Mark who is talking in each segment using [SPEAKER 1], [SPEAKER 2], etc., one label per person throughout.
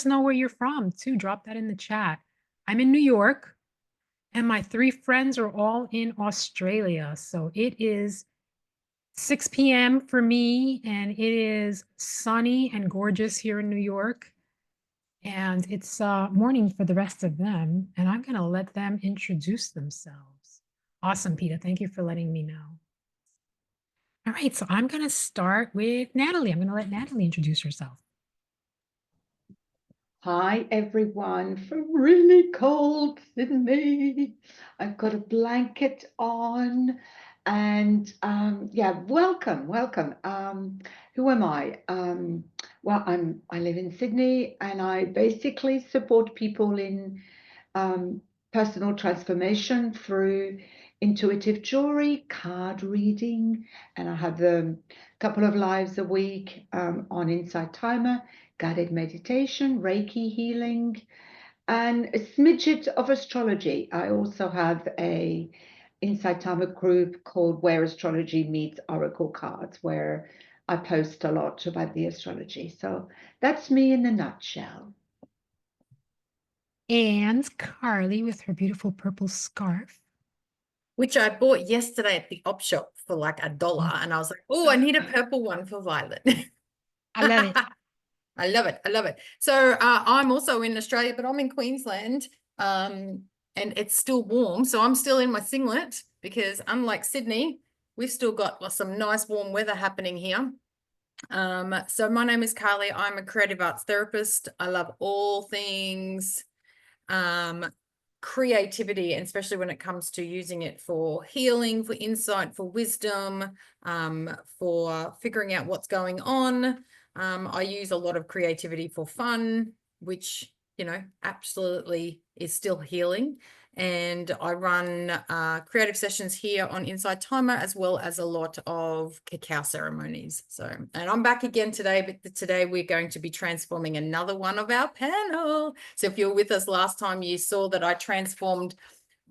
[SPEAKER 1] know where you're from too. Drop that in the chat. I'm in New York, and my three friends are all in Australia. So it is 6 p.m. for me, and it is sunny and gorgeous here in New York. And it's morning for the rest of them, and I'm going to let them introduce themselves. Awesome, Peter. Thank you for letting me know. All right, so I'm going to start with Natalie. I'm going to let Natalie introduce herself.
[SPEAKER 2] Hi everyone from really cold Sydney. I've got a blanket on and yeah, welcome. Who am I? Well, I live in Sydney and I basically support people in personal transformation through intuitive jewelry, card reading, and I have a couple of lives a week on Insight Timer, guided meditation, Reiki healing, and a smidget of astrology. I also have a Insight Timer group called Where Astrology Meets Oracle Cards, where I post a lot about the astrology. So that's me in a nutshell.
[SPEAKER 1] And Carly with her beautiful purple scarf.
[SPEAKER 3] Which I bought yesterday at the op shop for like $1. And I was like, oh, I need a purple one for Violet.
[SPEAKER 1] I love it.
[SPEAKER 3] I love it. I love it. So I'm also in Australia, but I'm in Queensland and it's still warm. So I'm still in my singlet because unlike Sydney, we've still got some nice warm weather happening here. So my name is Carly. I'm a creative arts therapist. I love all things creativity, and especially when it comes to using it for healing, for insight, for wisdom, for figuring out what's going on. I use a lot of creativity for fun, which, you know, absolutely is still healing. And I run creative sessions here on Inside Timer, as well as a lot of cacao ceremonies. So, and I'm back again today, but today we're going to be transforming another one of our panel. So if you were with us last time, you saw that I transformed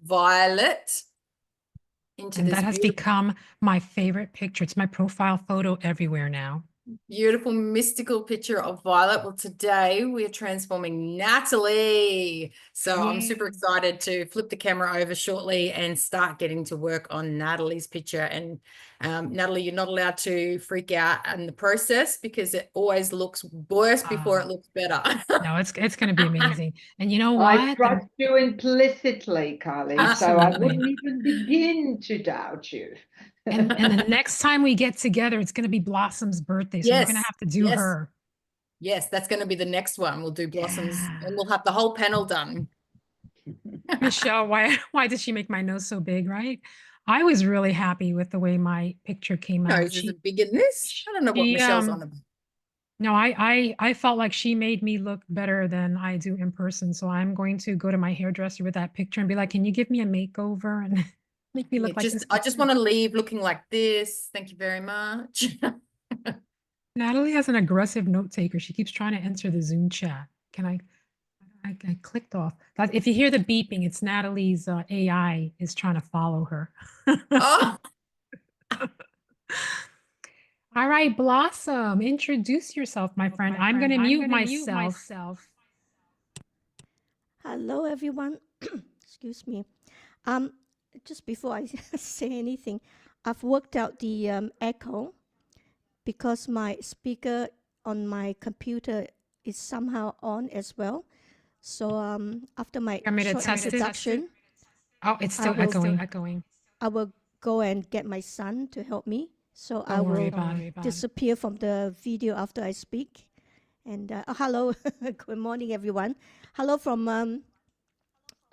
[SPEAKER 3] Violet into
[SPEAKER 1] And
[SPEAKER 3] this
[SPEAKER 1] that has become my favorite picture. It's my profile photo everywhere now.
[SPEAKER 3] beautiful mystical picture of Violet. Well, today we're transforming Natalie. So I'm super excited to flip the camera over shortly and start getting to work on Natalie's picture. And Natalie, you're not allowed to freak out in the process because it always looks worse before it looks better.
[SPEAKER 1] No, it's going to be amazing. And you know what?
[SPEAKER 2] I trust you implicitly, Carly, so I wouldn't even begin to doubt you.
[SPEAKER 1] And the next time we get together, it's going to be Blossom's birthday. So we're going to have to do her.
[SPEAKER 3] Yes, that's going to be the next one. We'll do Blossoms and we'll have the whole panel done.
[SPEAKER 1] Michelle, why did she make my nose so big, right? I was really happy with the way my picture came out.
[SPEAKER 3] Nose isn't big in this. I don't know what Michelle's on about.
[SPEAKER 1] No, I felt like she made me look better than I do in person. So I'm going to go to my hairdresser with that picture and be like, can you give me a makeover and make me look like this?
[SPEAKER 3] I just want to leave looking like this. Thank you very much.
[SPEAKER 1] Natalie has an aggressive note taker. She keeps trying to enter the Zoom chat. Can I clicked off. If you hear the beeping, it's Natalie's AI is trying to follow her.
[SPEAKER 3] Oh.
[SPEAKER 1] All right, Blossom, introduce yourself, my friend. I'm going to mute myself.
[SPEAKER 4] Hello, everyone. Excuse me. Just before I say anything, I've worked out the echo because my speaker on my computer is somehow on as well. So after my short introduction,
[SPEAKER 1] oh, it's still echoing.
[SPEAKER 4] I will go and get my son to help me. So
[SPEAKER 1] Don't
[SPEAKER 4] I
[SPEAKER 1] worry
[SPEAKER 4] will disappear from the video after I speak. And hello, good morning, everyone. Hello from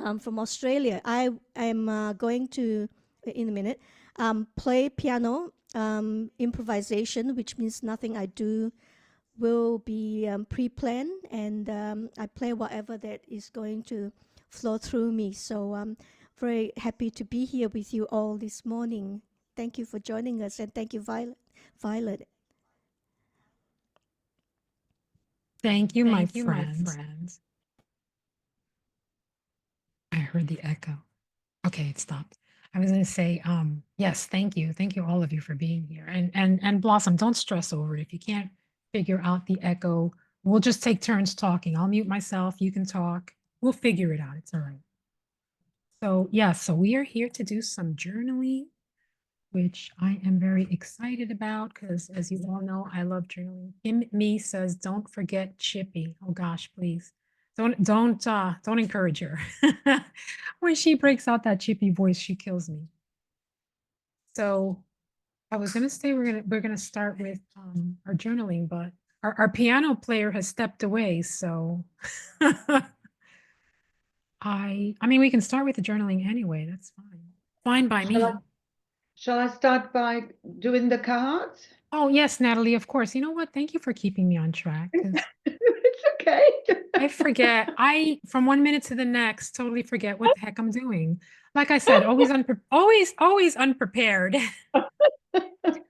[SPEAKER 4] Australia. I am going to, in a minute, play piano improvisation, which means nothing I do will be pre-planned, and I play whatever that is going to flow through me. So I'm very happy to be here with you all this morning. Thank you for joining us, and thank you, Violet.
[SPEAKER 1] Thank you, my friends. I heard the echo. Okay, it stopped. I was going to say, yes, thank you. Thank you, all of you, for being here. And Blossom, don't stress over it. If you can't figure out the echo We'll just take turns talking. I'll mute myself. You can talk. We'll figure it out. It's all right. So, yeah, so we are here to do some journaling, which I am very excited about because, as you all know, I love journaling. Kim Me says, "Don't forget Chippy." Oh gosh, please don't encourage her. When she breaks out that Chippy voice, she kills me. So I was gonna say we're gonna start with our journaling, but our piano player has stepped away, so I mean we can start with the journaling anyway. That's fine. Fine by me.
[SPEAKER 2] Shall I start by doing the cards?
[SPEAKER 1] Oh yes, Natalie, of course. You know what? Thank you for keeping me on track because
[SPEAKER 2] It's okay.
[SPEAKER 1] I forget. I from 1 minute to the next totally forget what the heck I'm doing. Like I said, always unprepared.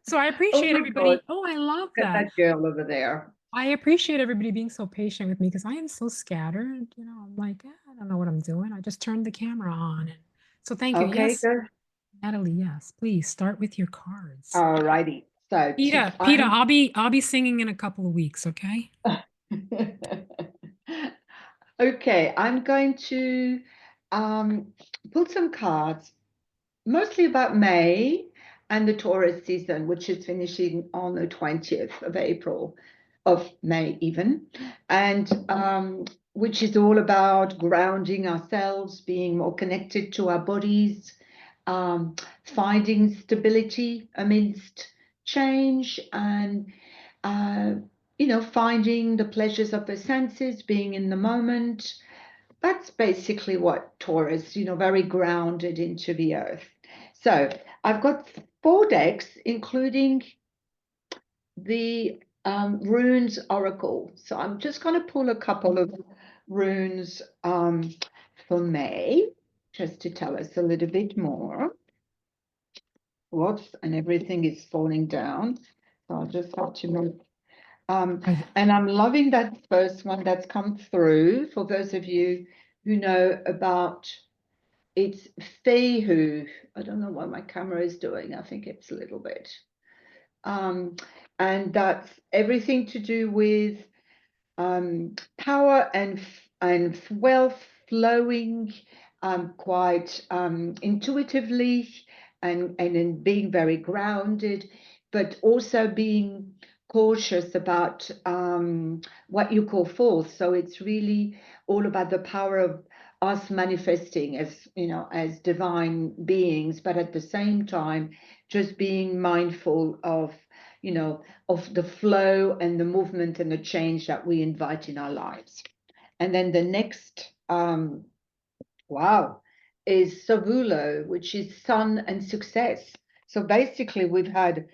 [SPEAKER 1] So I
[SPEAKER 2] Oh
[SPEAKER 1] appreciate
[SPEAKER 2] my God,
[SPEAKER 1] everybody. Oh, I love
[SPEAKER 2] look at
[SPEAKER 1] that.
[SPEAKER 2] that girl over there.
[SPEAKER 1] I appreciate everybody being so patient with me because I am so scattered. I'm like, I don't know what I'm doing. I just turned the camera on. And so thank you.
[SPEAKER 2] Okay,
[SPEAKER 1] Yes,
[SPEAKER 2] good.
[SPEAKER 1] Natalie, yes. Please start with your cards.
[SPEAKER 2] All righty. So
[SPEAKER 1] Peter, I'll be singing in a couple of weeks, okay?
[SPEAKER 2] okay, I'm going to pull some cards, mostly about May and the Taurus season, which is finishing on the 20th of April, of May even, and which is all about grounding ourselves, being more connected to our bodies, finding stability amidst change, and finding the pleasures of the senses, being in the moment. That's basically what Taurus, very grounded into the earth. So I've got 4 decks, including the runes oracle. So I'm just going to pull a couple of runes for May, just to tell us a little bit more. Whoops, and everything is falling down. So I'll just have to move. And I'm loving that first one that's come through. For those of you who know about, it's Fehu. I don't know what my camera is doing. I think it's a little bit. And that's everything to do with power and wealth flowing quite intuitively and in being very grounded, but also being cautious about what you call forth. So it's really all about the power of us manifesting as as divine beings, but at the same time just being mindful of of the flow and the movement and the change that we invite in our lives. And then the next, wow, is Savulo, which is sun and success. So basically, we've had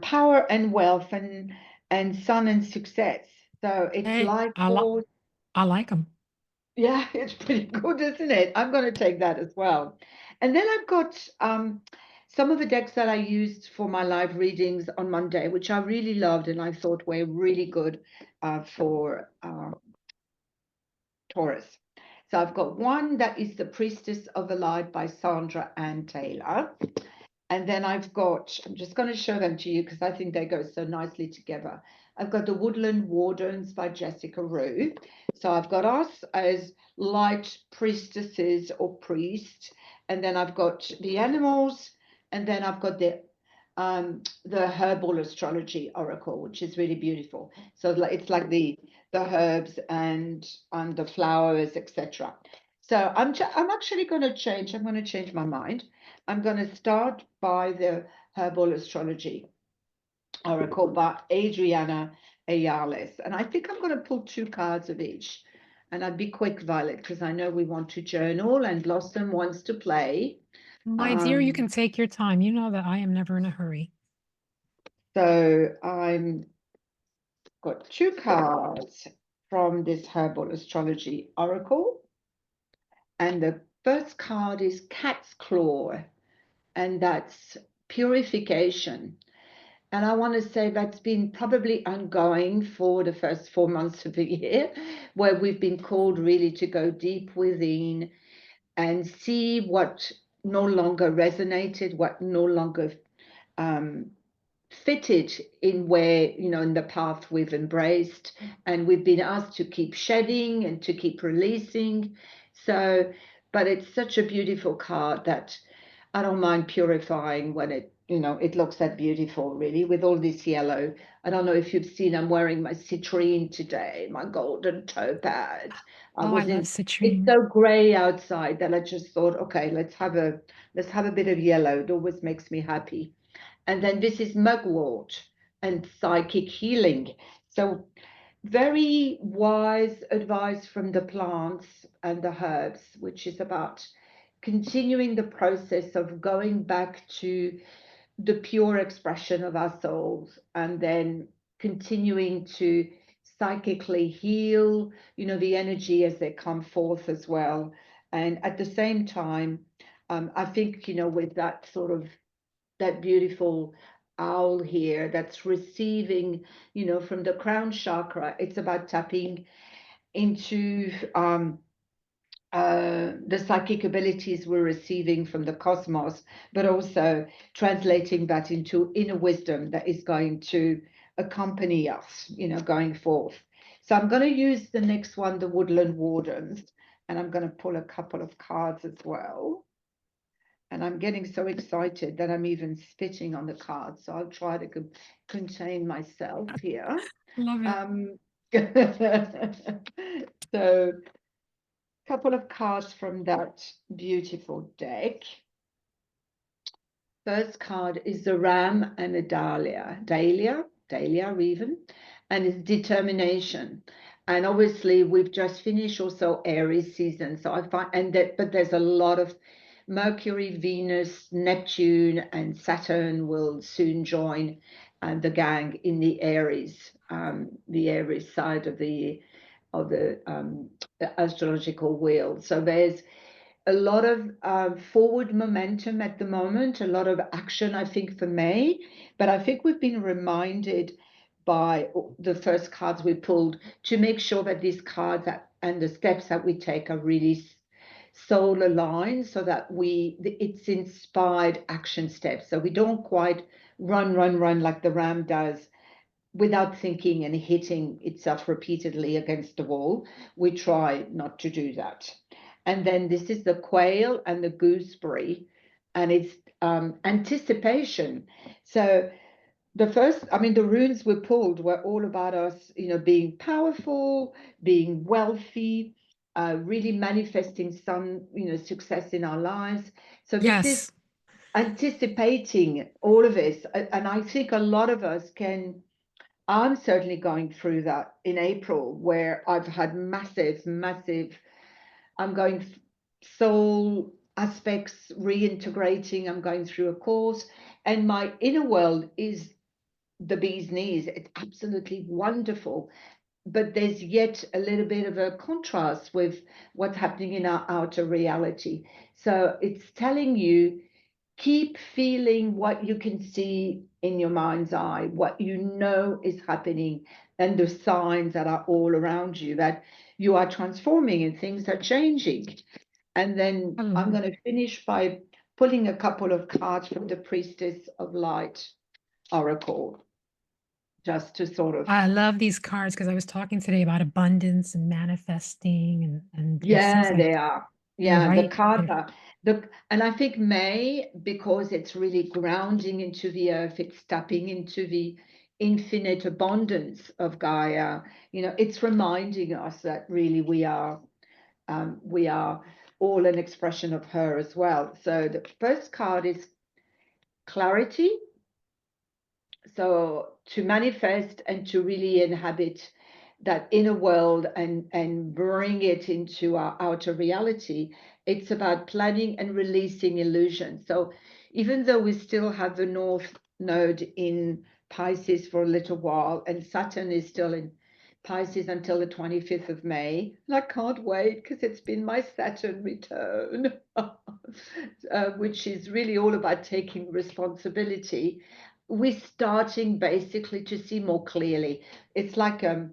[SPEAKER 2] power and wealth and sun and success. So it's
[SPEAKER 1] Hey,
[SPEAKER 2] like
[SPEAKER 1] I like them.
[SPEAKER 2] yeah, it's pretty good, isn't it? I'm going to take that as well. And then I've got some of the decks that I used for my live readings on Monday, which I really loved and I thought were really good for Taurus. So I've got one that is the Priestess of the Light by Sandra Ann Taylor. And then I've got, I'm just going to show them to you because I think they go so nicely together. I've got the Woodland Wardens by Jessica Rue. So I've got us as light priestesses or priests. And then I've got the animals. And then I've got the herbal astrology oracle, which is really beautiful. So it's like the herbs and the flowers, etc. So I'm actually going to change. I'm going to change my mind. I'm going to start by the herbal astrology oracle by Adriana Ayales. And I think I'm going to pull 2 cards of each. And I'd be quick, Violet, because I know we want to journal and Blossom wants to play.
[SPEAKER 1] My dear, you can take your time. You know that I am never in a hurry.
[SPEAKER 2] So I'm got 2 cards from this herbal astrology oracle. And the first card is Cat's Claw, and that's purification. And I want to say that's been probably ongoing for the first 4 months of the year, where we've been called really to go deep within and see what no longer resonated, what no longer fitted in where, you know, in the path we've embraced, and we've been asked to keep shedding and to keep releasing. So, but it's such a beautiful card that I don't mind purifying when it, you know, it looks that beautiful, really, with all this yellow. I don't know if you've seen, I'm wearing my citrine today, my golden topaz.
[SPEAKER 1] Oh, I love
[SPEAKER 2] It's
[SPEAKER 1] citrine.
[SPEAKER 2] so gray outside that I just thought, okay, let's have a bit of yellow. It always makes me happy. And then this is mugwort and psychic healing. So very wise advice from the plants and the herbs, which is about continuing the process of going back to the pure expression of our souls, and then continuing to psychically heal, you know, the energy as they come forth as well. And at the same time, I think, you know, with that sort of that beautiful owl here that's receiving, you know, from the crown chakra, it's about tapping into the psychic abilities we're receiving from the cosmos, but also translating that into inner wisdom that is going to accompany us, you know, going forth. So I'm going to use the next one, the Woodland Wardens, and I'm going to pull a couple of cards as well. And I'm getting so excited that I'm even spitting on the cards. So I'll try to contain myself here.
[SPEAKER 1] Love it.
[SPEAKER 2] So a couple of cards from that beautiful deck. First card is the Ram and a Dahlia even, and it's determination. And obviously we've just finished also Aries season. So I find, but there's a lot of Mercury, Venus, Neptune, and Saturn will soon join the gang in the Aries side of the astrological wheel. So there's a lot of forward momentum at the moment, a lot of action, I think, for May. But I think we've been reminded by the first cards we pulled to make sure that these cards and the steps that we take are really soul aligned, so that it's inspired action steps. So we don't quite run like the ram does without thinking and hitting itself repeatedly against the wall. We try not to do that. And then this is the quail and the gooseberry, and it's anticipation. So the runes we pulled were all about us, you know, being powerful, being wealthy, really manifesting some, you know, success in our lives. So this is
[SPEAKER 1] Yes.
[SPEAKER 2] anticipating all of this. And I think a lot of us can. I'm certainly going through that in April, where I've had massive, I'm going soul aspects reintegrating. I'm going through a course, and my inner world is the bee's knees. It's absolutely wonderful. But there's yet a little bit of a contrast with what's happening in our outer reality. So it's telling you, keep feeling what you can see in your mind's eye, what you know is happening, and the signs that are all around you, that you are transforming and things are changing. And then
[SPEAKER 1] I love
[SPEAKER 2] I'm
[SPEAKER 1] it.
[SPEAKER 2] going to finish by pulling a couple of cards from the Priestess of Light Oracle, just to sort of,
[SPEAKER 1] I love these cards because I was talking today about abundance and manifesting, and it seems
[SPEAKER 2] yeah,
[SPEAKER 1] like
[SPEAKER 2] they are.
[SPEAKER 1] they're
[SPEAKER 2] Yeah, the
[SPEAKER 1] right.
[SPEAKER 2] cards are and I think May, because it's really grounding into the earth, it's tapping into the infinite abundance of Gaia. You know, it's reminding us that really we are all an expression of her as well. So the first card is clarity. So to manifest and to really inhabit that inner world and bring it into our outer reality, it's about planning and releasing illusion. So even though we still have the North Node in Pisces for a little while, and Saturn is still in Pisces until the 25th of May, and I can't wait because it's been my Saturn return, which is really all about taking responsibility. We're starting basically to see more clearly. It's like a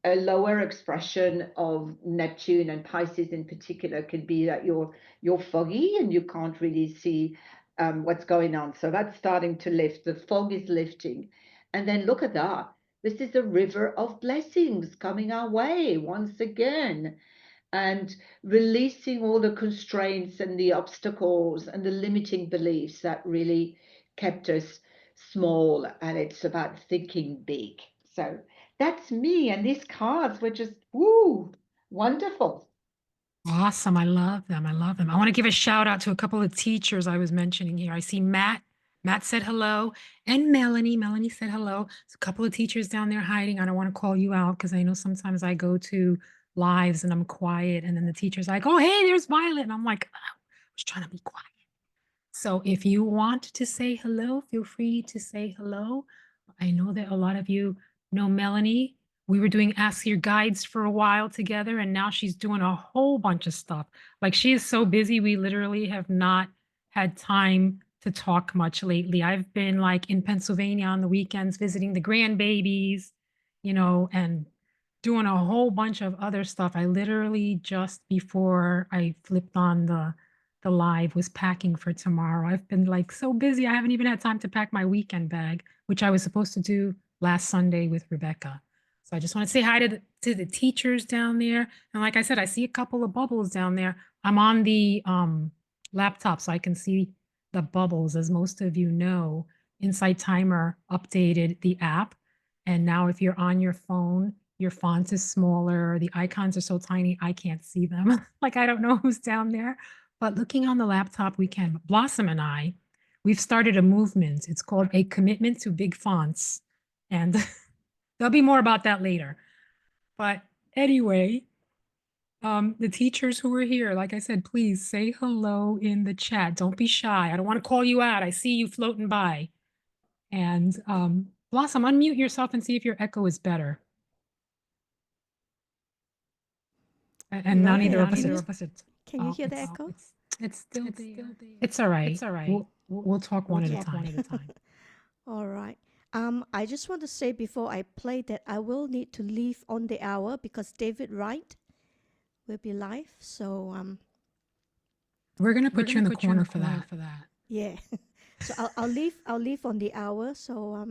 [SPEAKER 2] lower expression of Neptune and Pisces in particular can be that you're foggy and you can't really see what's going on. So that's starting to lift. The fog is lifting. And then look at that. This is a river of blessings coming our way once again, and releasing all the constraints and the obstacles and the limiting beliefs that really kept us small. And it's about thinking big. So that's me. And these cards were just, woo, wonderful.
[SPEAKER 1] Awesome. I love them. I love them. I want to give a shout out to a couple of teachers I was mentioning here. I see Matt. Matt said hello. And Melanie. Melanie said hello. There's a couple of teachers down there hiding. I don't want to call you out because I know sometimes I go to lives and I'm quiet. And then the teacher's like, oh, hey, there's Violet. And I'm like, "Oh, I was trying to be quiet." So if you want to say hello, feel free to say hello. I know that a lot of you know Melanie. We were doing Ask Your Guides for a while together, and now she's doing a whole bunch of stuff. Like she is so busy, we literally have not had time to talk much lately. I've been like in Pennsylvania on the weekends visiting the grandbabies, and doing a whole bunch of other stuff. I literally just before I flipped on the live was packing for tomorrow. I've been like so busy. I haven't even had time to pack my weekend bag, which I was supposed to do last Sunday with Rebecca. So I just want to say hi to the teachers down there. And like I said, I see a couple of bubbles down there. I'm on the laptop so I can see the bubbles. As most of you know, Insight Timer updated the app. And now if you're on your phone, your font is smaller. The icons are so tiny, I can't see them. Like I don't know who's down there. But looking on the laptop, we can. Blossom and I, we've started a movement. It's called A Commitment to Big Fonts. And there'll be more about that later. But anyway, the teachers who are here, like I said, please say hello in the chat. Don't be shy. I don't want to call you out. I see you floating by. And Blossom, unmute yourself and see if your echo is better. And not either of us.
[SPEAKER 4] Can you hear the echo?
[SPEAKER 1] It's still there. It's all right. It's all right. We'll talk one at a time.
[SPEAKER 4] All right. I just want to say before I play that I will need to leave on the hour because David Wright will be live. So
[SPEAKER 1] we're gonna put you in the corner for that.
[SPEAKER 4] Yeah. So I'll leave on the hour. So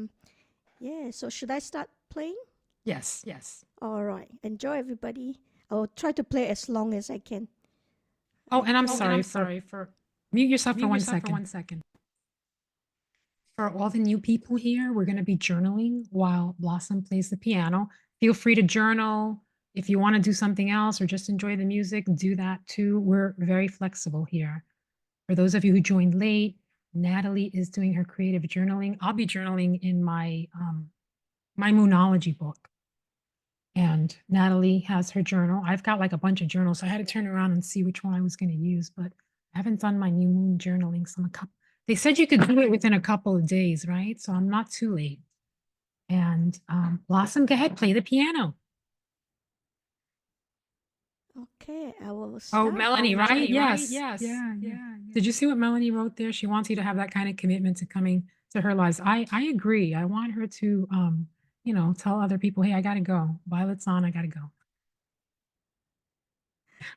[SPEAKER 4] yeah. So should I start playing?
[SPEAKER 1] Yes.
[SPEAKER 4] All right. Enjoy, everybody. I'll try to play as long as I can.
[SPEAKER 1] Oh, and I'm sorry for mute yourself for 1 second. For all the new people here, we're going to be journaling while Blossom plays the piano. Feel free to journal. If you want to do something else or just enjoy the music, do that too. We're very flexible here. For those of you who joined late, Natalie is doing her creative journaling. I'll be journaling in my my Moonology book. And Natalie has her journal. I've got like a bunch of journals, so I had to turn around and see which one I was going to use, but I haven't done my new moon journaling. So they said you could do it within a couple of days, right? So I'm not too late. And Blossom, go ahead, play the piano.
[SPEAKER 4] Okay, I will start.
[SPEAKER 1] Oh, Melanie, right? Yes. Yeah. Did you see what Melanie wrote there? She wants you to have that kind of commitment to coming to her lives. I agree. I want her to tell other people, hey, I gotta go. Violet's on, I gotta go.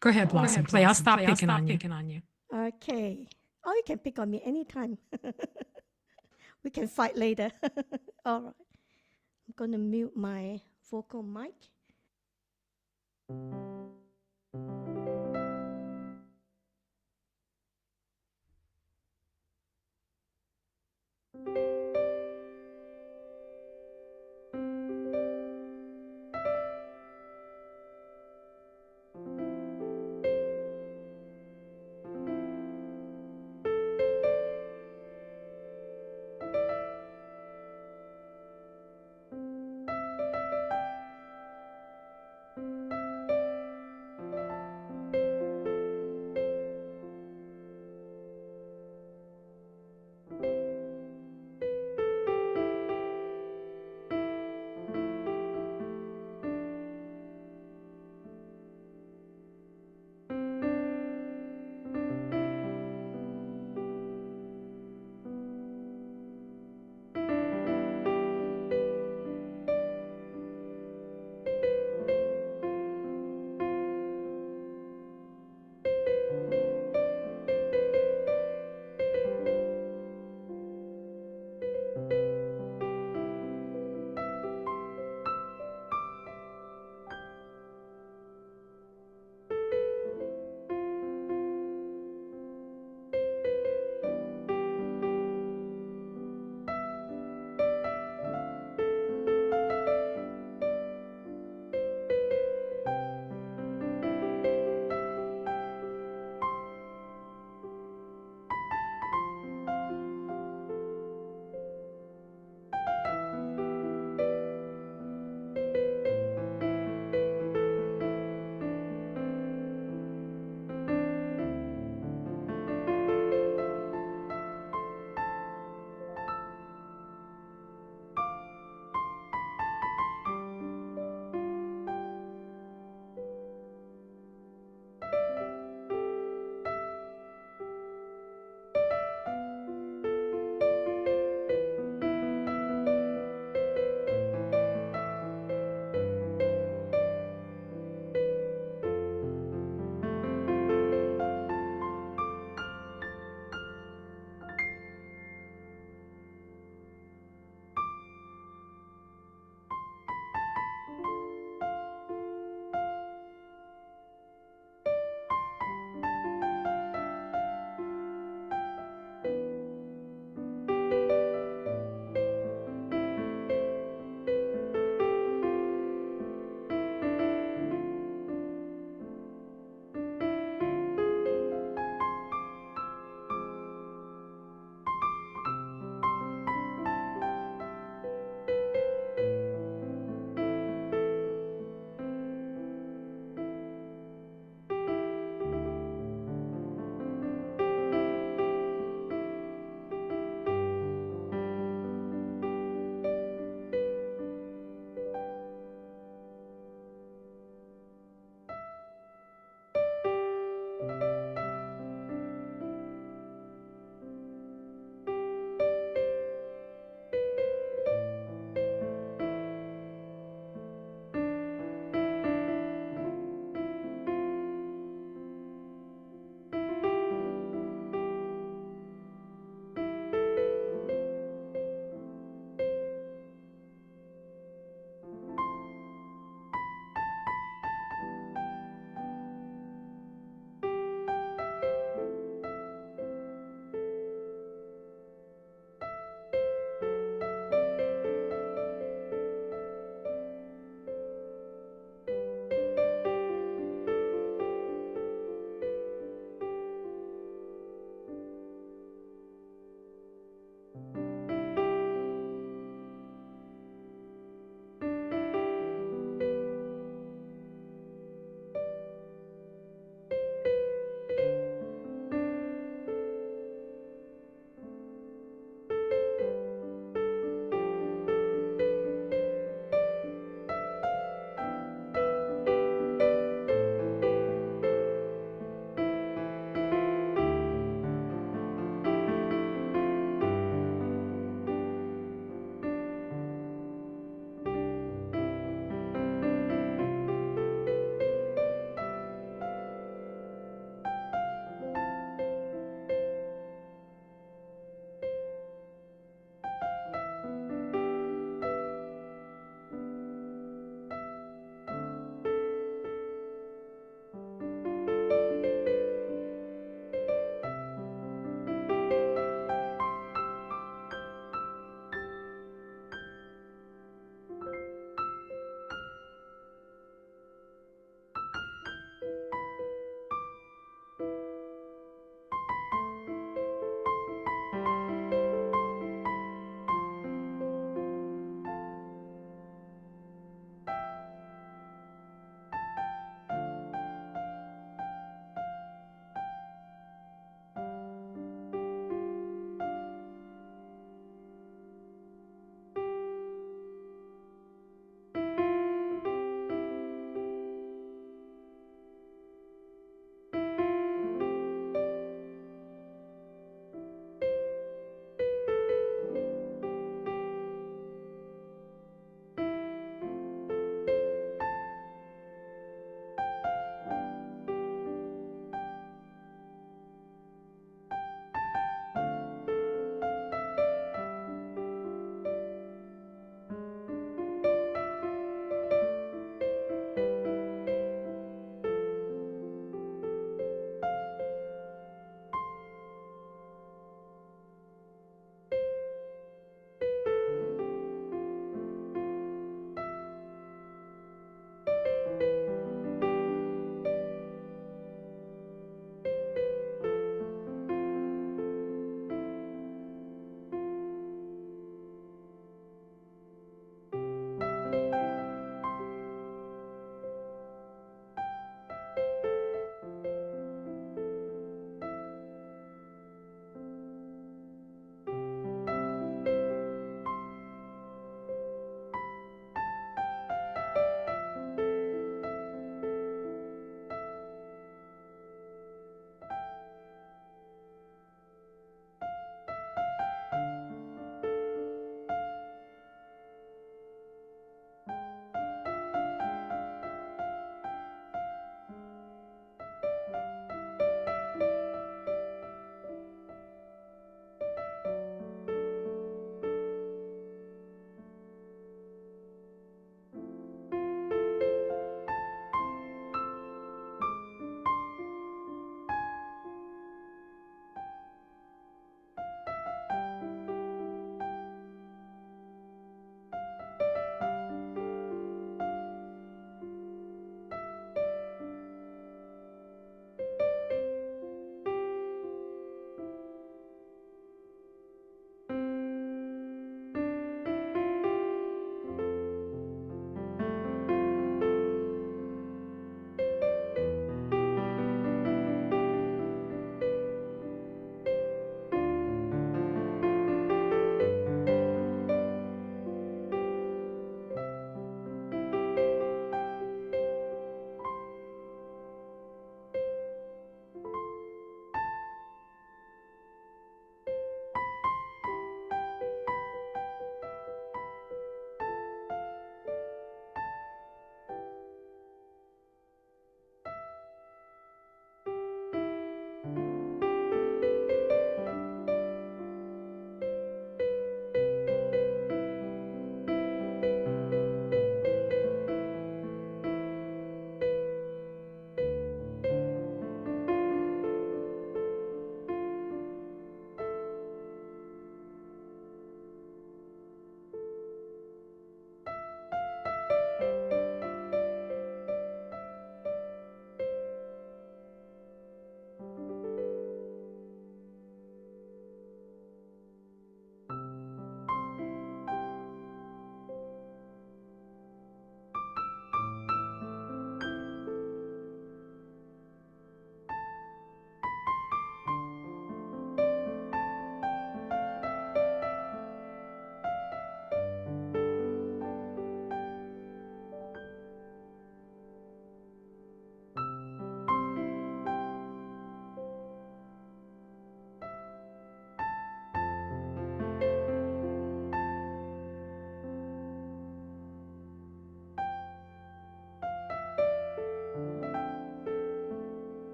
[SPEAKER 1] Go ahead, Blossom. Play. I'll stop picking on you.
[SPEAKER 4] Okay. Oh, you can pick on me anytime. We can fight later. All right. I'm going to mute my vocal mic.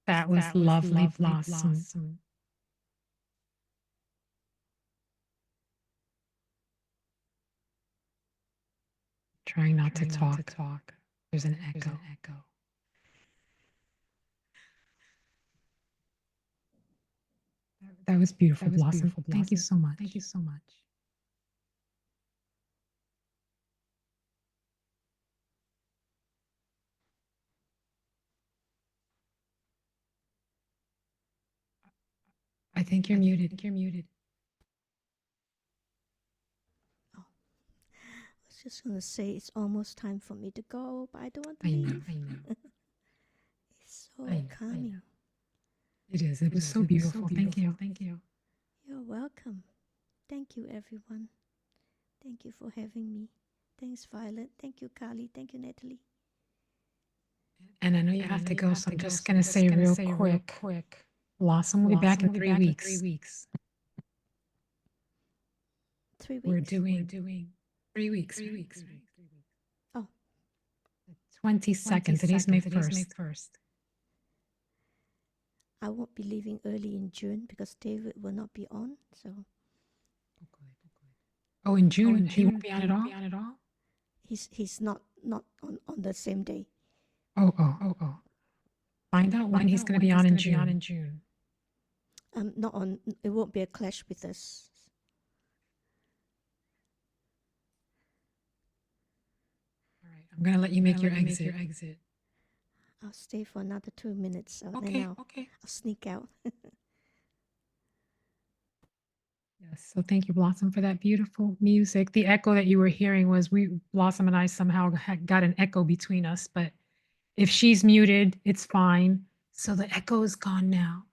[SPEAKER 1] That was lovely, Blossom. Trying not to talk. There's an echo. That was beautiful, Blossom. Thank you so much. I think you're muted.
[SPEAKER 4] I was just going to say it's almost time for me to go, but I don't want to
[SPEAKER 1] I
[SPEAKER 4] leave.
[SPEAKER 1] know.
[SPEAKER 4] It's so
[SPEAKER 1] I know.
[SPEAKER 4] calming.
[SPEAKER 1] It is. It was so beautiful. Thank you.
[SPEAKER 4] You're welcome. Thank you, everyone. Thank you for having me. Thanks, Violet. Thank you, Carly. Thank you, Natalie.
[SPEAKER 1] And I know you have to go, so I'm just going to say real quick. Blossom will be back in 3 weeks.
[SPEAKER 4] 3 weeks?
[SPEAKER 1] We're doing 3 weeks.
[SPEAKER 4] Oh.
[SPEAKER 1] 22nd. Today's May 1st.
[SPEAKER 4] I won't be leaving early in June because David will not be on. So
[SPEAKER 1] Oh, in June, he won't be on at all?
[SPEAKER 4] he's not on the same day.
[SPEAKER 1] Oh. Find out when he's going to be on in June.
[SPEAKER 4] Not on. It won't be a clash with us.
[SPEAKER 1] All right, I'm going to let you make your exit.
[SPEAKER 4] I'll stay for another 2 minutes. So
[SPEAKER 1] Okay.
[SPEAKER 4] then I'll sneak out.
[SPEAKER 1] Yes, so thank you, Blossom, for that beautiful music. The echo that you were hearing was Blossom and I somehow got an echo between us, but if she's muted, it's fine. So the echo is gone now.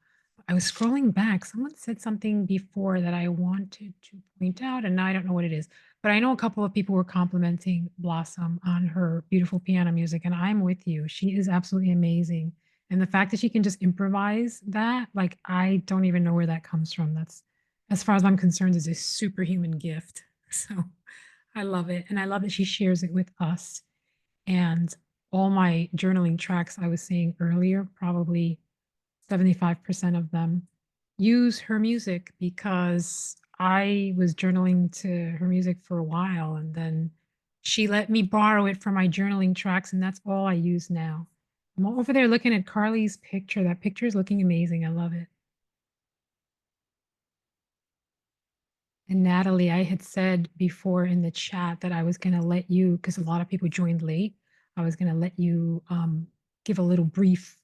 [SPEAKER 1] I was scrolling back. Someone said something before that I wanted to point out, and now I don't know what it is. But I know a couple of people were complimenting Blossom on her beautiful piano music, and I'm with you. She is absolutely amazing. And the fact that she can just improvise that, like, I don't even know where that comes from. That's, as far as I'm concerned, is a superhuman gift. So I love it. And I love that she shares it with us. And all my journaling tracks I was saying earlier, probably 75% of them use her music because I was journaling to her music for a while, and then she let me borrow it for my journaling tracks, and that's all I use now. I'm over there looking at Carly's picture. That picture is looking amazing. I love it. And Natalie, I had said before in the chat that I was going to let you, because a lot of people joined late, I was going to let you give a little brief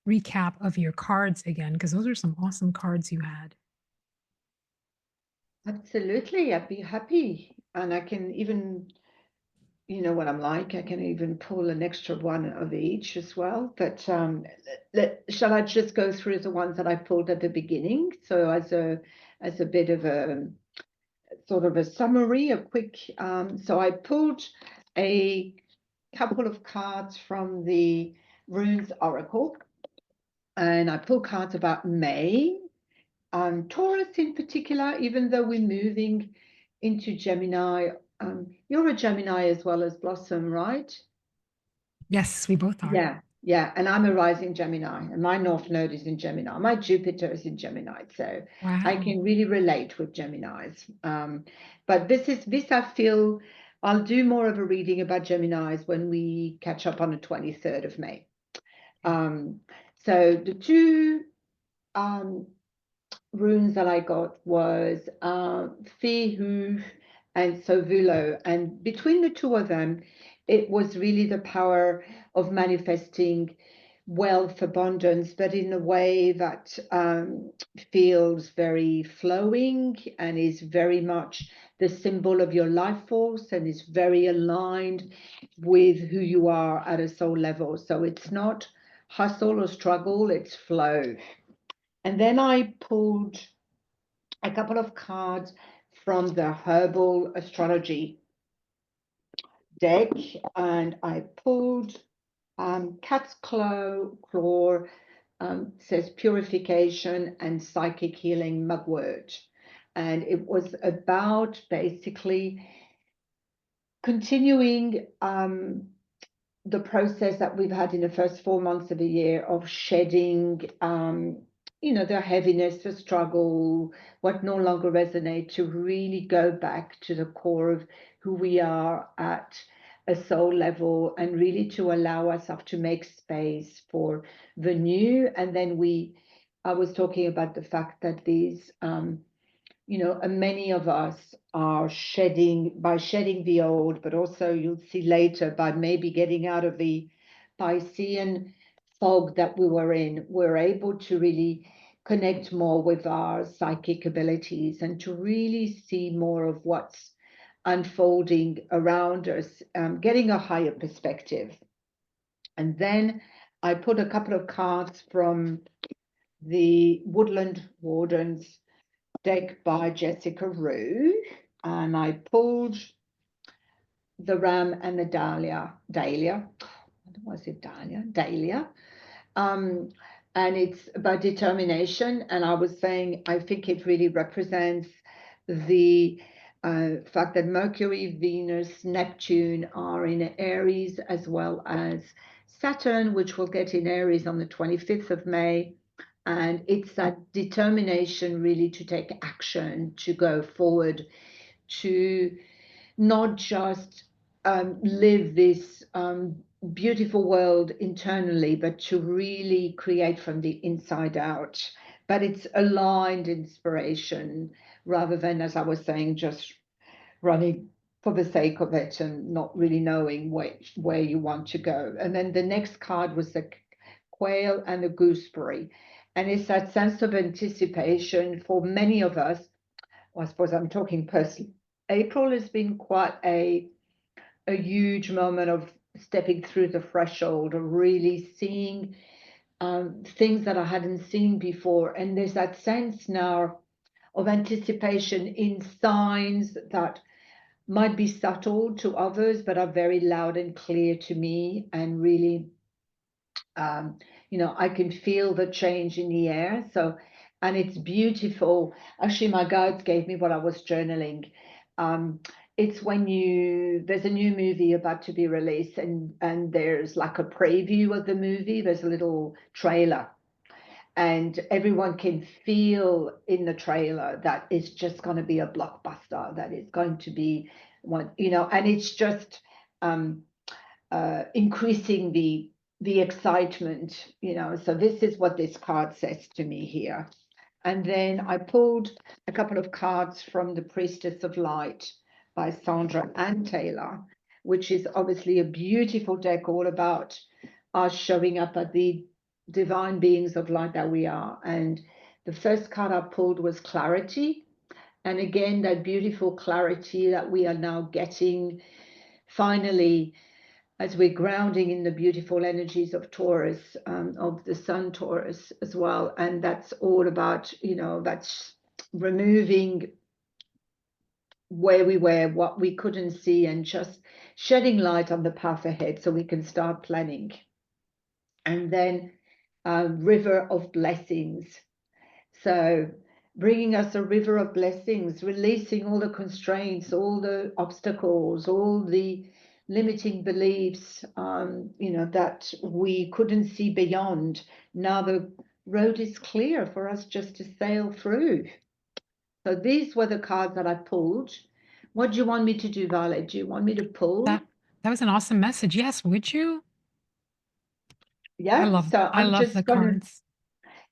[SPEAKER 1] recap of your cards again, because those are some awesome cards you had.
[SPEAKER 2] Absolutely, I'd be happy. And I can even, you know what I'm like, I can even pull an extra one of each as well. But shall I just go through the ones that I pulled at the beginning? So as a bit of a sort of a summary, a quick, so I pulled a couple of cards from the Runes Oracle, and I pulled cards about May, Taurus in particular, even though we're moving into Gemini. You're a Gemini as well as Blossom, right?
[SPEAKER 1] Yes, we both are.
[SPEAKER 2] Yeah, and I'm a rising Gemini, and my North Node is in Gemini. My Jupiter is in Gemini, so
[SPEAKER 1] Wow.
[SPEAKER 2] I can really relate with Geminis. But this I feel I'll do more of a reading about Geminis when we catch up on the 23rd of May. So the two runes that I got was Fihu and Sovulo, and between the two of them, it was really the power of manifesting wealth, abundance, but in a way that feels very flowing and is very much the symbol of your life force and is very aligned with who you are at a soul level. So it's not hustle or struggle, it's flow. And then I pulled a couple of cards from the herbal astrology deck, and I pulled cat's claw, says purification and psychic healing mugwort. And it was about basically continuing the process that we've had in the first 4 months of the year of shedding, the heaviness, the struggle, what no longer resonates, to really go back to the core of who we are at a soul level, and really to allow ourselves to make space for the new. And then I was talking about the fact that these, and many of us are shedding the old, but also you'll see later by maybe getting out of the Piscean fog that we were in, we're able to really connect more with our psychic abilities and to really see more of what's unfolding around us, getting a higher perspective. And then I put a couple of cards from the Woodland Wardens deck by Jessica Rue, and I pulled the Ram and the Dahlia. Was it Dahlia? Dahlia. And it's about determination. And I was saying, I think it really represents the fact that Mercury, Venus, Neptune are in Aries, as well as Saturn, which will get in Aries on the 25th of May. And it's that determination really to take action, to go forward, to not just live this beautiful world internally, but to really create from the inside out. But it's aligned inspiration rather than, as I was saying, just running for the sake of it and not really knowing where you want to go. And then the next card was the quail and the gooseberry. And it's that sense of anticipation for many of us. Well, I suppose I'm talking personally. April has been quite a huge moment of stepping through the threshold, of really seeing things that I hadn't seen before. And there's that sense now of anticipation in signs that might be subtle to others, but are very loud and clear to me. And really, I can feel the change in the air. So, and it's beautiful. Actually, my guides gave me what I was journaling. It's when there's a new movie about to be released, and there's like a preview of the movie. There's a little trailer, and everyone can feel in the trailer that it's just going to be a blockbuster, that it's going to be one, and it's just increasing the excitement, so this is what this card says to me here. And then I pulled a couple of cards from the Priestess of Light by Sandra and Taylor, which is obviously a beautiful deck all about us showing up at the divine beings of light that we are. And the first card I pulled was clarity. And again, that beautiful clarity that we are now getting finally, as we're grounding in the beautiful energies of Taurus, of the Sun Taurus as well. And that's all about, that's removing where we were, what we couldn't see, and just shedding light on the path ahead so we can start planning. And then river of blessings. So bringing us a river of blessings, releasing all the constraints, all the obstacles, all the limiting beliefs, that we couldn't see beyond. Now the road is clear for us just to sail through. So these were the cards that I pulled. What do you want me to do, Violet? Do you want me to pull?
[SPEAKER 1] That was an awesome message. Yes, would you?
[SPEAKER 2] Yeah, so
[SPEAKER 1] I
[SPEAKER 2] I'm
[SPEAKER 1] love
[SPEAKER 2] just
[SPEAKER 1] the
[SPEAKER 2] gonna,
[SPEAKER 1] cards.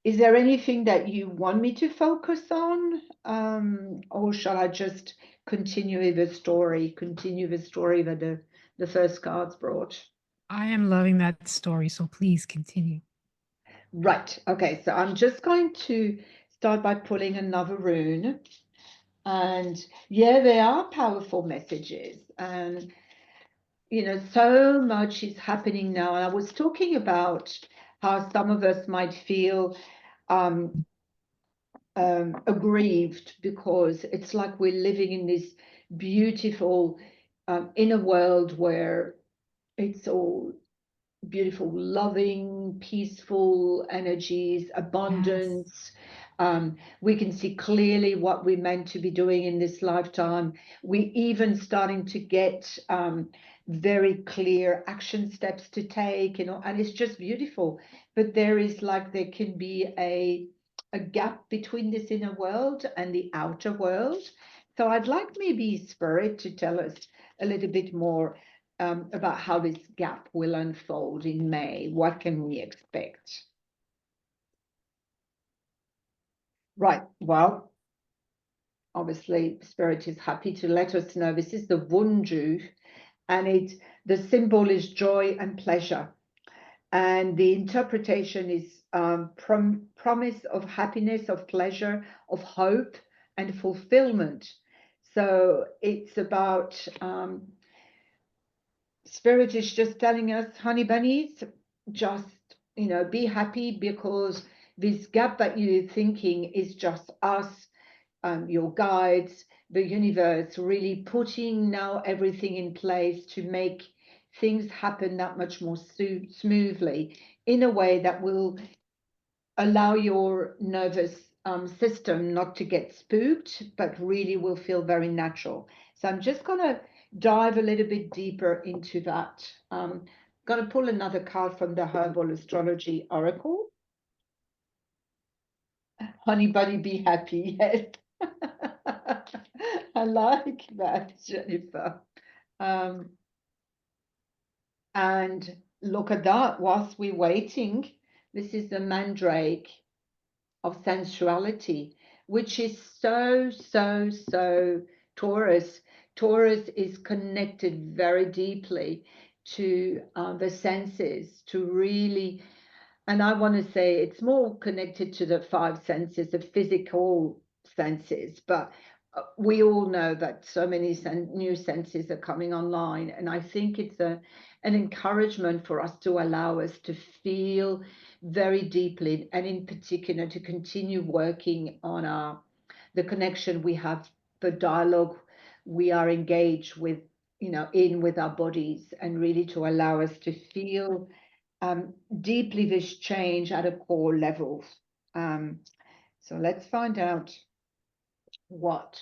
[SPEAKER 2] is there anything that you want me to focus on? Or shall I just continue the story that the first cards brought?
[SPEAKER 1] I am loving that story, so please continue.
[SPEAKER 2] Right, okay, so I'm just going to start by pulling another rune. And yeah, they are powerful messages. And so much is happening now. And I was talking about how some of us might feel aggrieved, because it's like we're living in this beautiful inner world where it's all beautiful, loving, peaceful energies, abundance. We can see clearly what we're meant to be doing in this lifetime. We even starting to get very clear action steps to take, you know, and it's just beautiful. But there can be a gap between this inner world and the outer world. So I'd like maybe Spirit to tell us a little bit more about how this gap will unfold in May. What can we expect? Right, well, obviously Spirit is happy to let us know. This is the Wunju, and the symbol is joy and pleasure. And the interpretation is promise of happiness, of pleasure, of hope, and fulfillment. So it's about Spirit is just telling us, honey bunnies, just, you know, be happy, because this gap that you're thinking is just us, your guides, the universe, really putting now everything in place to make things happen that much more smoothly, in a way that will allow your nervous system not to get spooked, but really will feel very natural. So I'm just going to dive a little bit deeper into that. Going to pull another card from the Herbal Astrology Oracle. Honey bunny, be happy. Yes. I like that, Jennifer. And look at that, whilst we're waiting, this is the mandrake of sensuality, which is so Taurus. Taurus is connected very deeply to the senses, to really, and I want to say it's more connected to the five senses, the physical senses, but we all know that so many new senses are coming online, and I think it's an encouragement for us to allow us to feel very deeply, and in particular to continue working on the connection we have, the dialogue we are engaged with, you know, in with our bodies, and really to allow us to feel deeply this change at a core level. So let's find out what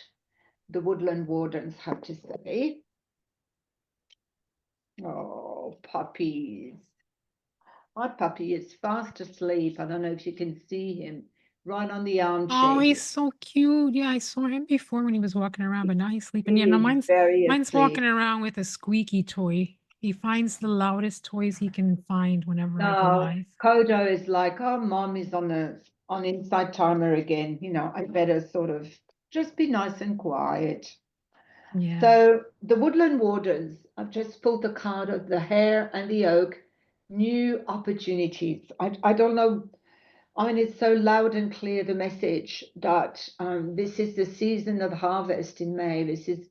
[SPEAKER 2] the woodland wardens have to say. Oh, puppies. My puppy is fast asleep. I don't know if you can see him right on the armchair.
[SPEAKER 1] Oh, he's so cute. Yeah, I saw him before when he was walking around, but now he's sleeping.
[SPEAKER 2] He
[SPEAKER 1] Yeah, no,
[SPEAKER 2] is
[SPEAKER 1] mine's
[SPEAKER 2] very
[SPEAKER 1] mine's
[SPEAKER 2] asleep.
[SPEAKER 1] walking around with a squeaky toy. He finds the loudest toys he can find whenever I go
[SPEAKER 2] No,
[SPEAKER 1] live.
[SPEAKER 2] Kodo is like, oh, mom is on inside timer again. You know, I better sort of just be nice and quiet.
[SPEAKER 1] Yeah.
[SPEAKER 2] So the woodland wardens, I've just pulled the card of the hare and the oak, new opportunities. I don't know. I mean, it's so loud and clear, the message that this is the season of harvest in May. This is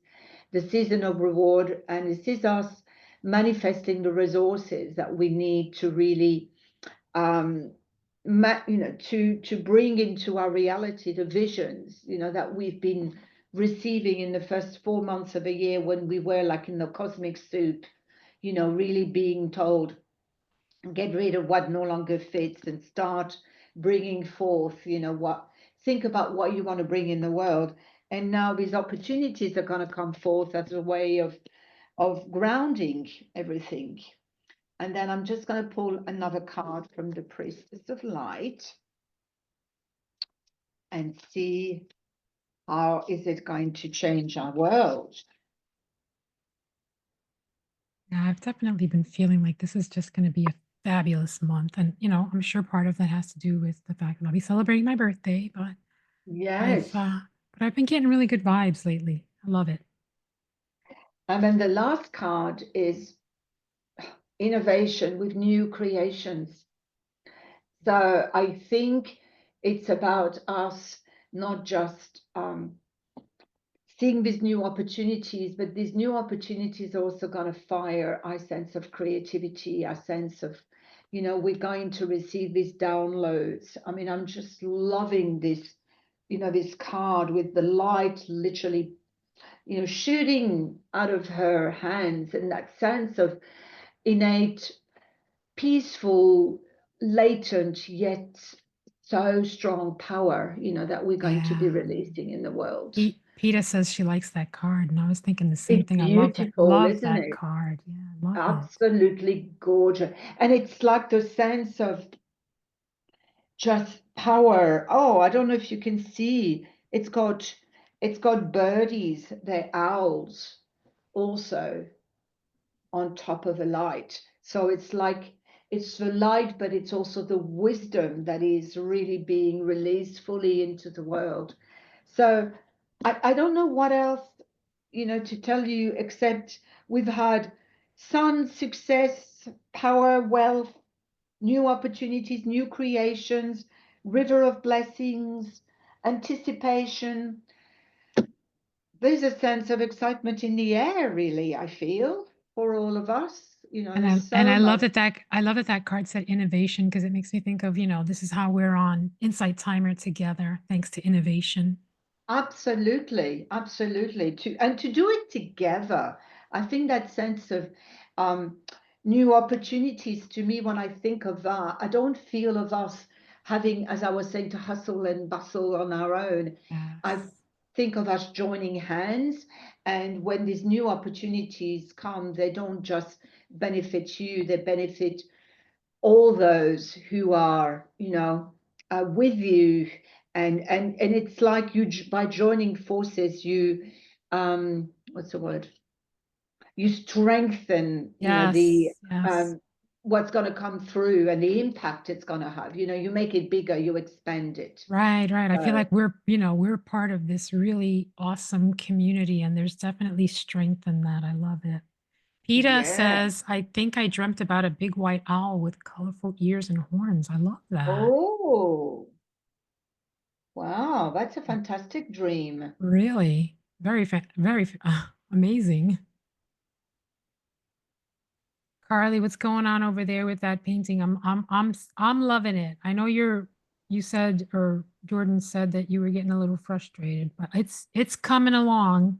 [SPEAKER 2] the season of reward, and this is us manifesting the resources that we need to really, to bring into our reality the visions, you know, that we've been receiving in the first 4 months of a year, when we were like in the cosmic soup, you know, really being told, get rid of what no longer fits and start bringing forth, you know, think about what you want to bring in the world. And now these opportunities are going to come forth as a way of grounding everything. And then I'm just going to pull another card from the Priestess of Light and see how is it going to change our world.
[SPEAKER 1] Yeah, I've definitely been feeling like this is just going to be a fabulous month. And, you know, I'm sure part of that has to do with the fact that I'll be celebrating my birthday, but
[SPEAKER 2] Yes.
[SPEAKER 1] I've been getting really good vibes lately. I love it.
[SPEAKER 2] And then the last card is innovation with new creations. So I think it's about us not just seeing these new opportunities, but these new opportunities are also going to fire our sense of creativity, our sense of, you know, we're going to receive these downloads. I mean, I'm just loving this, you know, this card with the light literally, you know, shooting out of her hands, and that sense of innate, peaceful, latent, yet so strong power, that we're going to be
[SPEAKER 1] Yeah.
[SPEAKER 2] releasing in the world.
[SPEAKER 1] Peta says she likes that card, and I was thinking the same
[SPEAKER 2] It's
[SPEAKER 1] thing. I
[SPEAKER 2] beautiful,
[SPEAKER 1] love
[SPEAKER 2] isn't
[SPEAKER 1] that
[SPEAKER 2] it?
[SPEAKER 1] card. Yeah, I love it.
[SPEAKER 2] Absolutely gorgeous. And it's like the sense of just power. Oh, I don't know if you can see. It's got birdies, they're owls also on top of a light. So it's like it's the light, but it's also the wisdom that is really being released fully into the world. So I don't know what else, to tell you, except we've had sun, success, power, wealth, new opportunities, new creations, river of blessings, anticipation. There's a sense of excitement in the air, really, I feel, for all of us.
[SPEAKER 1] And
[SPEAKER 2] There's
[SPEAKER 1] I
[SPEAKER 2] so
[SPEAKER 1] love
[SPEAKER 2] much.
[SPEAKER 1] that card said innovation, because it makes me think of, this is how we're on Insight Timer together, thanks to innovation.
[SPEAKER 2] Absolutely, absolutely. To do it together, I think that sense of um, new opportunities, to me, when I think of that, I don't feel of us having, as I was saying, to hustle and bustle on our own. I
[SPEAKER 1] Yes.
[SPEAKER 2] think of us joining hands, and when these new opportunities come, they don't just benefit you, they benefit all those who are, with you. And it's like by joining forces, what's the word? You strengthen, the
[SPEAKER 1] Yes. Yes.
[SPEAKER 2] what's going to come through and the impact it's going to have. You make it bigger, you expand it.
[SPEAKER 1] Right, right. I feel
[SPEAKER 2] So,
[SPEAKER 1] like we're part of this really awesome community, and there's definitely strength in that. I love it. PETA
[SPEAKER 2] yeah.
[SPEAKER 1] says, I think I dreamt about a big white owl with colorful ears and horns. I love that.
[SPEAKER 2] Oh, wow, that's a fantastic dream.
[SPEAKER 1] Really? Amazing. Carly, what's going on over there with that painting? I'm loving it. I know you said, or Jordan said, that you were getting a little frustrated, but it's coming along.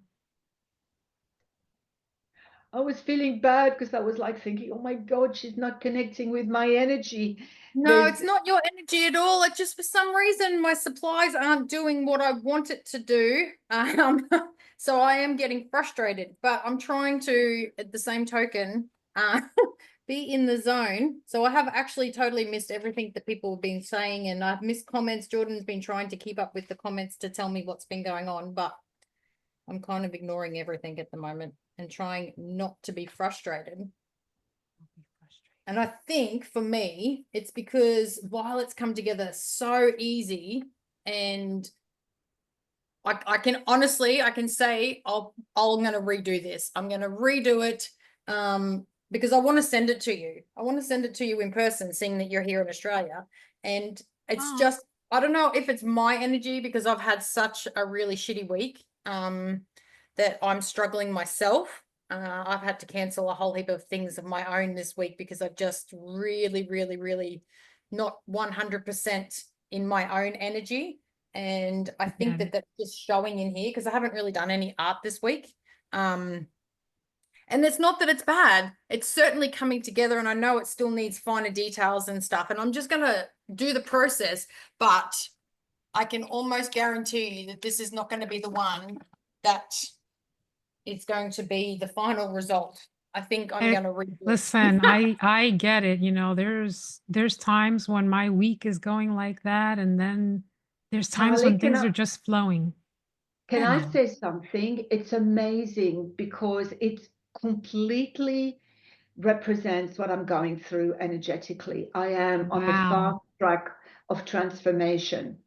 [SPEAKER 2] I was feeling bad because I was like thinking, oh my God, she's not connecting with my energy.
[SPEAKER 3] No,
[SPEAKER 2] There's
[SPEAKER 3] it's not your energy at all. It just, for some reason, my supplies aren't doing what I want it to do. So I am getting frustrated, but I'm trying to, at the same token, be in the zone. So I have actually totally missed everything that people have been saying, and I've missed comments. Jordan's been trying to keep up with the comments to tell me what's been going on, but I'm kind of ignoring everything at the moment and trying not to be frustrated. And I think for me, it's because while it's come together so easy, and I can honestly, I can say, I'm going to redo this. I'm going to redo it because I want to send it to you. I want to send it to you in person, seeing that you're here in Australia. And it's
[SPEAKER 1] Oh,
[SPEAKER 3] just, I don't know if it's my energy because I've had such a really shitty week that I'm struggling myself. I've had to cancel a whole heap of things of my own this week because I've just really, really, really not 100% in my own energy. And I think
[SPEAKER 1] get
[SPEAKER 3] that
[SPEAKER 1] it.
[SPEAKER 3] that's just showing in here because I haven't really done any art this week. And it's not that it's bad. It's certainly coming together, and I know it still needs finer details and stuff. And I'm just going to do the process, but I can almost guarantee you that this is not going to be the one that is going to be the final result. I think I'm going to redo it.
[SPEAKER 1] Listen, I get it. There's times when my week is going like that, and then there's times
[SPEAKER 2] Carly,
[SPEAKER 1] when
[SPEAKER 2] can
[SPEAKER 1] things
[SPEAKER 2] I
[SPEAKER 1] are just flowing.
[SPEAKER 2] can
[SPEAKER 1] Yeah,
[SPEAKER 2] I
[SPEAKER 1] no.
[SPEAKER 2] say something? It's amazing because it completely represents what I'm going through energetically. I am on the
[SPEAKER 1] Wow.
[SPEAKER 2] fast track of transformation.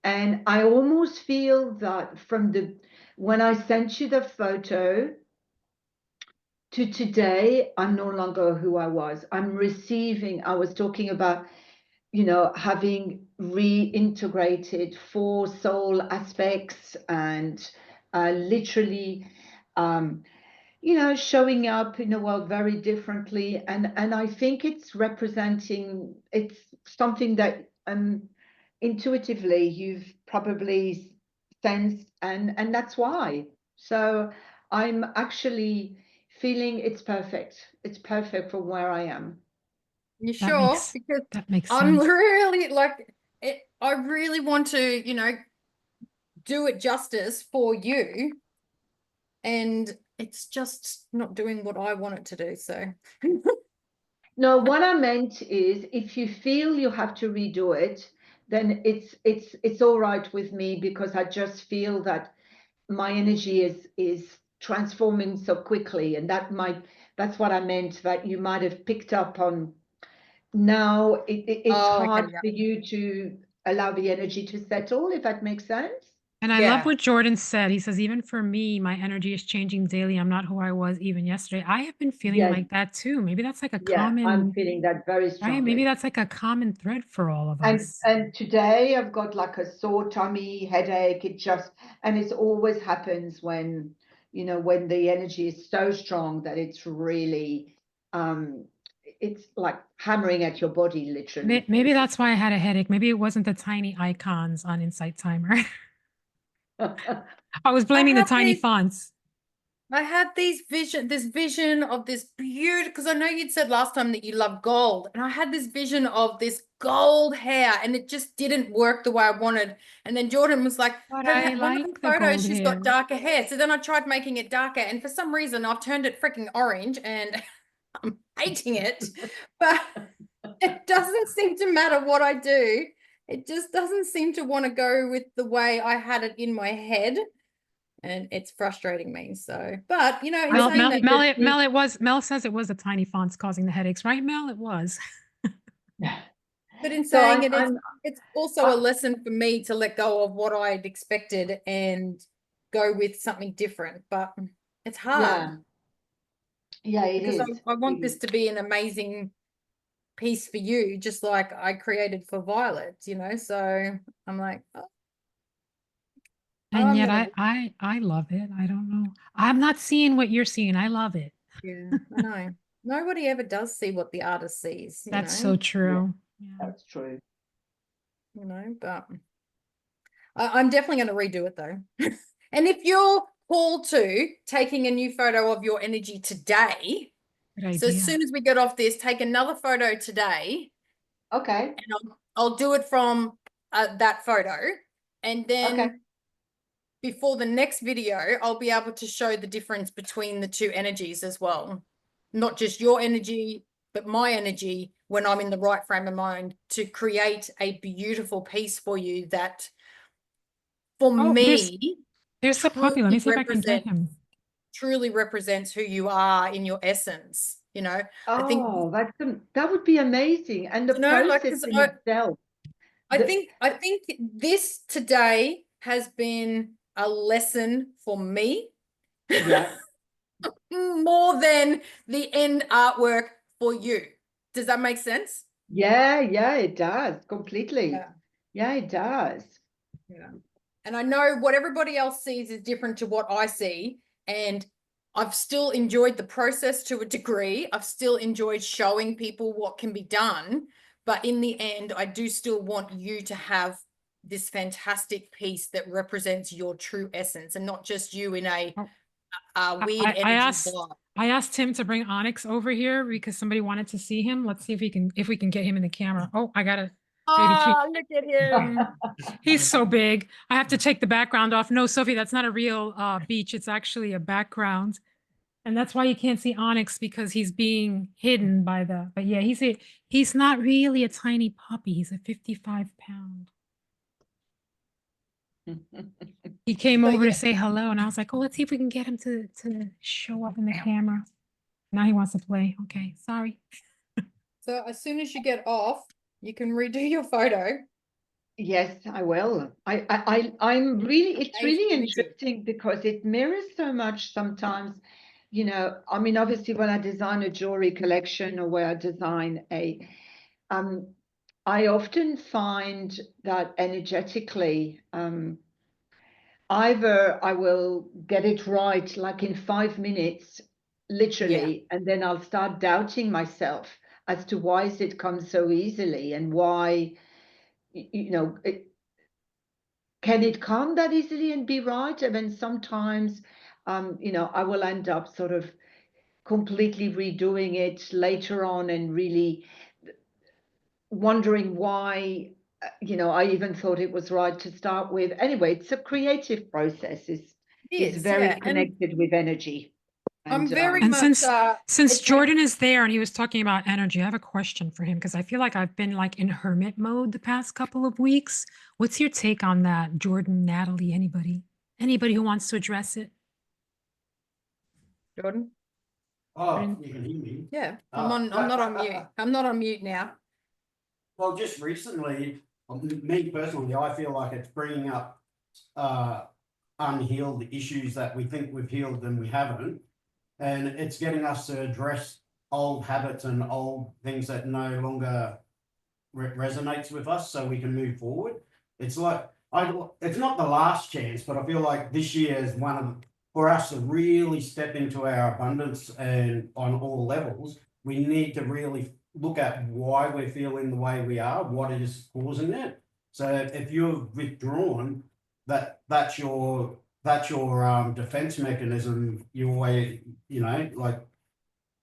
[SPEAKER 2] And I almost feel that when I sent you the photo to today, I'm no longer who I was. I was talking about, having reintegrated 4 soul aspects and literally, showing up in the world very differently. And I think it's something that intuitively you've probably sensed, and that's why. So I'm actually feeling it's perfect. It's perfect for where I am.
[SPEAKER 3] You
[SPEAKER 1] That
[SPEAKER 3] sure?
[SPEAKER 1] makes
[SPEAKER 3] Because
[SPEAKER 1] that makes
[SPEAKER 3] I'm
[SPEAKER 1] sense.
[SPEAKER 3] really like it. I really want to, you know, do it justice for you. And it's just not doing what I want it to do. So
[SPEAKER 2] No, what I meant is if you feel you have to redo it, then it's all right with me, because I just feel that my energy is transforming so quickly, and that's what I meant, that you might have picked up on. Now it's
[SPEAKER 3] oh, okay,
[SPEAKER 2] hard
[SPEAKER 3] yeah.
[SPEAKER 2] for you to allow the energy to settle, if that makes sense.
[SPEAKER 1] And I love
[SPEAKER 3] Yeah.
[SPEAKER 1] what Jordan said. He says, even for me, my energy is changing daily. I'm not who I was even yesterday. I have been feeling
[SPEAKER 2] Yes,
[SPEAKER 1] like that too. Maybe that's like a
[SPEAKER 2] yeah, I'm
[SPEAKER 1] common,
[SPEAKER 2] feeling that very
[SPEAKER 1] right? Maybe
[SPEAKER 2] strongly.
[SPEAKER 1] that's like a common thread for all of
[SPEAKER 2] And
[SPEAKER 1] us.
[SPEAKER 2] and today I've got like a sore tummy, headache. And it always happens when, when the energy is so strong that it's really, it's like hammering at your body, literally.
[SPEAKER 1] Maybe that's why I had a headache. Maybe it wasn't the tiny icons on Insight Timer. I was
[SPEAKER 3] I
[SPEAKER 1] blaming the
[SPEAKER 3] have
[SPEAKER 1] tiny
[SPEAKER 3] these
[SPEAKER 1] fonts.
[SPEAKER 3] I had this vision of this beautiful, because I know you'd said last time that you love gold, and I had this vision of this gold hair, and it just didn't work the way I wanted. And then Jordan was like,
[SPEAKER 1] But
[SPEAKER 3] her
[SPEAKER 1] I
[SPEAKER 3] one of the
[SPEAKER 1] like the
[SPEAKER 3] photos,
[SPEAKER 1] gold
[SPEAKER 3] she's
[SPEAKER 1] hair.
[SPEAKER 3] got darker hair. So then I tried making it darker, and for some reason I've turned it freaking orange, and I'm hating it. But it doesn't seem to matter what I do. It just doesn't seem to want to go with the way I had it in my head. And it's frustrating me. So, but you know, in
[SPEAKER 2] I
[SPEAKER 3] saying
[SPEAKER 2] think
[SPEAKER 3] that,
[SPEAKER 2] you just need.
[SPEAKER 1] Mel says it was the tiny fonts causing the headaches, right, Mel? It was.
[SPEAKER 3] but in
[SPEAKER 2] So
[SPEAKER 3] saying it, it's also a
[SPEAKER 2] uh,
[SPEAKER 3] lesson for me to let go of what I'd expected and go with something different. But it's hard
[SPEAKER 2] yeah, yeah, it
[SPEAKER 3] because
[SPEAKER 2] is.
[SPEAKER 3] I want
[SPEAKER 2] It
[SPEAKER 3] this
[SPEAKER 2] is.
[SPEAKER 3] to be an amazing piece for you, just like I created for Violet, you know. So I'm like, oh,
[SPEAKER 1] And
[SPEAKER 3] I'm
[SPEAKER 1] yet
[SPEAKER 3] gonna,
[SPEAKER 1] I love it. I don't know. I'm not seeing what you're seeing. I love it.
[SPEAKER 3] yeah, I know. Nobody ever does see what the artist sees,
[SPEAKER 1] That's so
[SPEAKER 2] Yeah,
[SPEAKER 1] true. Yeah.
[SPEAKER 2] that's true.
[SPEAKER 3] but I'm definitely going to redo it though. And if you're called to taking a new photo of your energy today,
[SPEAKER 1] Good
[SPEAKER 3] so as
[SPEAKER 1] idea.
[SPEAKER 3] soon as we get off this, take another photo today,
[SPEAKER 2] Okay.
[SPEAKER 3] and I'll do it from that photo, and then
[SPEAKER 2] Okay.
[SPEAKER 3] before the next video, I'll be able to show the difference between the two energies as well, not just your energy, but my energy when I'm in the right frame of mind to create a beautiful piece for you that, for
[SPEAKER 1] Oh,
[SPEAKER 3] me,
[SPEAKER 1] there's the puppy. Let me
[SPEAKER 3] truly
[SPEAKER 1] see if I can get him.
[SPEAKER 3] represents who you are in your essence. You know, I think,
[SPEAKER 2] Oh, that would be amazing. And the
[SPEAKER 3] you know, like,
[SPEAKER 2] process
[SPEAKER 3] because
[SPEAKER 2] in itself.
[SPEAKER 3] I
[SPEAKER 2] The
[SPEAKER 3] think I think this today has been a lesson for me
[SPEAKER 2] yeah,
[SPEAKER 3] more than the end artwork for you. Does that make sense?
[SPEAKER 2] yeah, it does completely.
[SPEAKER 3] Yeah.
[SPEAKER 2] Yeah, it does.
[SPEAKER 3] Yeah. And I know what everybody else sees is different to what I see. And I've still enjoyed the process to a degree. I've still enjoyed showing people what can be done. But in the end, I do still want you to have this fantastic piece that represents your true essence and not just you in a
[SPEAKER 1] Oh,
[SPEAKER 3] weird energy
[SPEAKER 1] asked
[SPEAKER 3] block.
[SPEAKER 1] I asked him to bring Onyx over here because somebody wanted to see him. Let's see if we can get him in the camera. Oh, I gotta maybe
[SPEAKER 3] Oh, look at him.
[SPEAKER 1] he's so big. I have to take the background off. No, Sophie, that's not a real beach. It's actually a background. And that's why you can't see Onyx because he's being hidden by but yeah, he's not really a tiny puppy. He's a 55-pound. He came
[SPEAKER 3] So
[SPEAKER 1] over to
[SPEAKER 3] yeah.
[SPEAKER 1] say hello, and I was like, "Oh, let's see if we can get him to show up in the camera." Now he wants to play. Okay, sorry.
[SPEAKER 3] So as soon as you get off, you can redo your photo.
[SPEAKER 2] Yes, I will. I'm really, it's
[SPEAKER 3] Change
[SPEAKER 2] really
[SPEAKER 3] the energy.
[SPEAKER 2] interesting because it mirrors so much sometimes. I mean, obviously when I design a jewelry collection or where I design um, I often find that energetically, either I will get it right like in 5 minutes,
[SPEAKER 3] Yeah.
[SPEAKER 2] literally, and then I'll start doubting myself as to why is it come so easily and why, can it come that easily and be right? And then sometimes, I will end up sort of completely redoing it later on and really wondering why you know, I even thought it was right to start with. Anyway, it's a creative process. Is very
[SPEAKER 3] Yeah, and
[SPEAKER 2] connected with energy.
[SPEAKER 3] I'm
[SPEAKER 2] And
[SPEAKER 3] very
[SPEAKER 1] And
[SPEAKER 3] much
[SPEAKER 1] since
[SPEAKER 3] it
[SPEAKER 1] Jordan
[SPEAKER 3] takes
[SPEAKER 1] is there and he was talking about energy, I have a question for him because I feel like I've been like in hermit mode the past couple of weeks. What's your take on that, Jordan, Natalie, anybody? Anybody who wants to address it?
[SPEAKER 3] Jordan.
[SPEAKER 5] Oh,
[SPEAKER 1] Jordan?
[SPEAKER 5] you can hear me.
[SPEAKER 3] Yeah,
[SPEAKER 5] Oh.
[SPEAKER 3] I'm not on mute. I'm not on mute now.
[SPEAKER 5] Well, just recently, me personally, I feel like it's bringing up unhealed issues that we think we've healed and we haven't. And it's getting us to address old habits and old things that no longer resonates with us so we can move forward. It's like, it's not the last chance, but I feel like this year is one of, for us to really step into our abundance and on all levels, we need to really look at why we're feeling the way we are, what is causing it. So if you're withdrawn, that's your defense mechanism, your way, you know, like,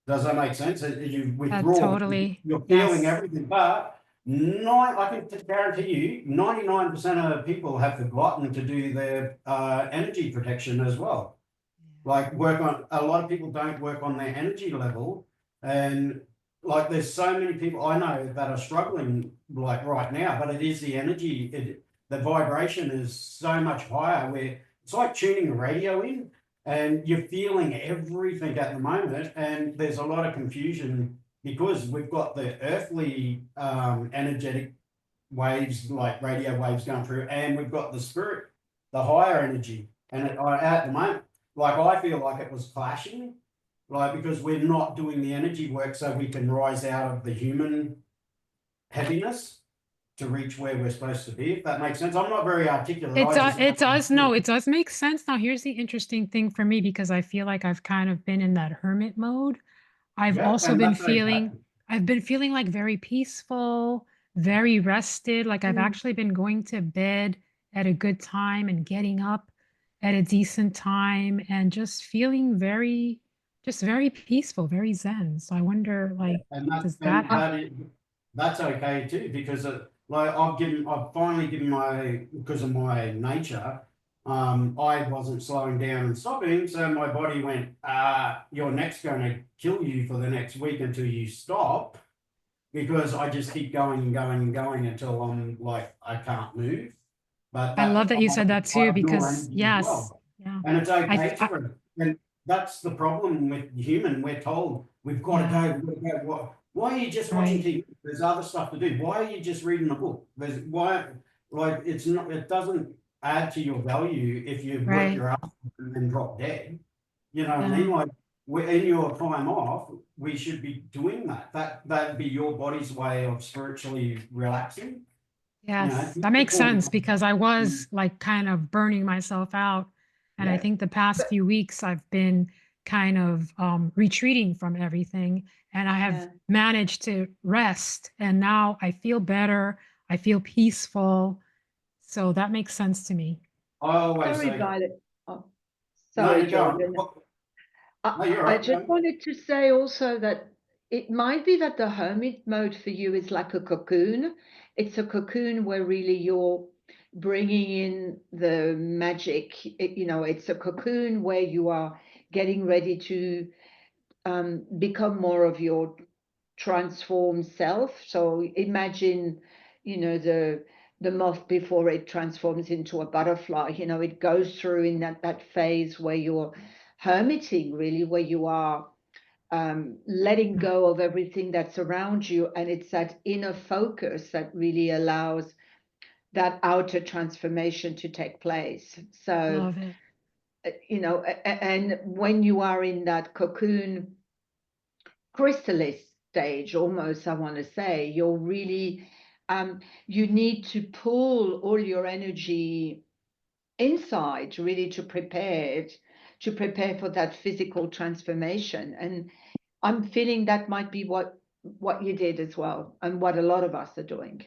[SPEAKER 5] does that make sense? You withdraw,
[SPEAKER 1] Totally.
[SPEAKER 5] you're feeling
[SPEAKER 1] Yes.
[SPEAKER 5] everything, but I can guarantee you, 99% of people have forgotten to do their energy protection as well. Like a lot of people don't work on their energy level, and like there's so many people I know that are struggling like right now, but it is the energy, the vibration is so much higher where it's like tuning a radio in and you're feeling everything at the moment, and there's a lot of confusion because we've got the earthly energetic waves like radio waves going through, and we've got the spirit, the higher energy, and at the moment, like I feel like it was clashing, like because we're not doing the energy work so we can rise out of the human heaviness to reach where we're supposed to be, if that makes sense. I'm not very articulate.
[SPEAKER 1] It does make sense. Now, here's the interesting thing for me because I feel like I've kind of been in that hermit mode. I've
[SPEAKER 5] Yeah,
[SPEAKER 1] also
[SPEAKER 5] and
[SPEAKER 1] been
[SPEAKER 5] that's okay.
[SPEAKER 1] I've been feeling like very peaceful, very rested. Like I've
[SPEAKER 2] Mm.
[SPEAKER 1] actually been going to bed at a good time and getting up at a decent time and just feeling just very peaceful, very zen. So I wonder, like,
[SPEAKER 5] And
[SPEAKER 1] does that have,
[SPEAKER 5] that's okay too, because like I've finally given because of my nature, I wasn't slowing down and stopping, so my body went, your neck's going to kill you for the next week until you stop, because I just keep going and going and going until I'm like I can't move. But
[SPEAKER 1] I love
[SPEAKER 5] that
[SPEAKER 1] that you said that
[SPEAKER 5] I
[SPEAKER 1] too,
[SPEAKER 5] ignore
[SPEAKER 1] because
[SPEAKER 5] energy as
[SPEAKER 1] yes,
[SPEAKER 5] well,
[SPEAKER 1] yeah,
[SPEAKER 5] and it's okay
[SPEAKER 1] I
[SPEAKER 5] for it. And that's the problem with human. We're told we've got
[SPEAKER 1] yeah,
[SPEAKER 5] to go. We've got to go. Why are you just watching
[SPEAKER 1] right,
[SPEAKER 5] TV? There's other stuff to do. Why are you just reading a book? There's why, like, it's not. It doesn't add to your value if you work
[SPEAKER 1] right,
[SPEAKER 5] your ass off and then drop dead. You know what I
[SPEAKER 1] yeah.
[SPEAKER 5] mean? Like, in your time off, we should be doing that. That'd be your body's way of spiritually relaxing. You know,
[SPEAKER 1] Yes, that makes sense because I
[SPEAKER 5] Mm.
[SPEAKER 1] was like kind of burning myself out. And I
[SPEAKER 5] Yeah.
[SPEAKER 1] think the past few weeks I've been kind of retreating from everything and I have
[SPEAKER 2] Yeah.
[SPEAKER 1] managed to rest and now I feel better. I feel peaceful. So that makes sense to me.
[SPEAKER 5] I always
[SPEAKER 2] Sorry,
[SPEAKER 5] say,
[SPEAKER 2] Violet. Oh,
[SPEAKER 5] no,
[SPEAKER 2] sorry,
[SPEAKER 5] you go on.
[SPEAKER 2] Jordan.
[SPEAKER 5] No, you're
[SPEAKER 2] I
[SPEAKER 5] right.
[SPEAKER 2] just wanted to say also that it might be that the hermit mode for you is like a cocoon. It's a cocoon where really you're bringing in the magic. You know, it's a cocoon where you are getting ready to become more of your transformed self. So imagine, you know, the moth before it transforms into a butterfly. You know, it goes through in that phase where you're hermiting, really, where you are letting go of everything that's around you, and it's that inner focus that really allows that outer transformation to take place. So
[SPEAKER 1] Love it.
[SPEAKER 2] you know, and when you are in that cocoon chrysalis stage, almost, I want to say, you're really you need to pull all your energy inside really to prepare for that physical transformation. And I'm feeling that might be what you did as well, and what a lot of us are doing.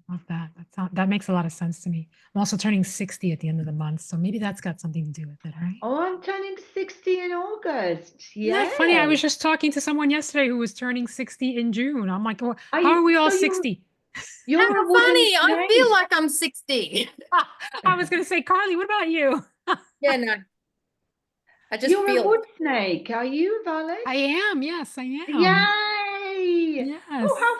[SPEAKER 1] Love that. That makes a lot of sense to me. I'm also turning 60 at the end of the month, so maybe that's got something to do with it, right?
[SPEAKER 2] Oh, I'm turning 60 in August.
[SPEAKER 1] Isn't that funny? I
[SPEAKER 2] Yes.
[SPEAKER 1] was just talking to someone yesterday who was turning 60 in June. I'm like, oh,
[SPEAKER 2] Are
[SPEAKER 1] how
[SPEAKER 2] you,
[SPEAKER 1] are we all
[SPEAKER 2] so you
[SPEAKER 1] 60?
[SPEAKER 2] You're
[SPEAKER 3] How
[SPEAKER 2] a wooden
[SPEAKER 3] funny. I feel
[SPEAKER 2] snake.
[SPEAKER 3] like I'm 60.
[SPEAKER 1] I was going to say, Carly, what about you?
[SPEAKER 3] Yeah, no. I just
[SPEAKER 2] You're a
[SPEAKER 3] feel
[SPEAKER 2] wood
[SPEAKER 3] it.
[SPEAKER 2] snake. Are you, Violet?
[SPEAKER 1] I am. Yes, I am.
[SPEAKER 2] Yay!
[SPEAKER 1] Yes.
[SPEAKER 2] Oh,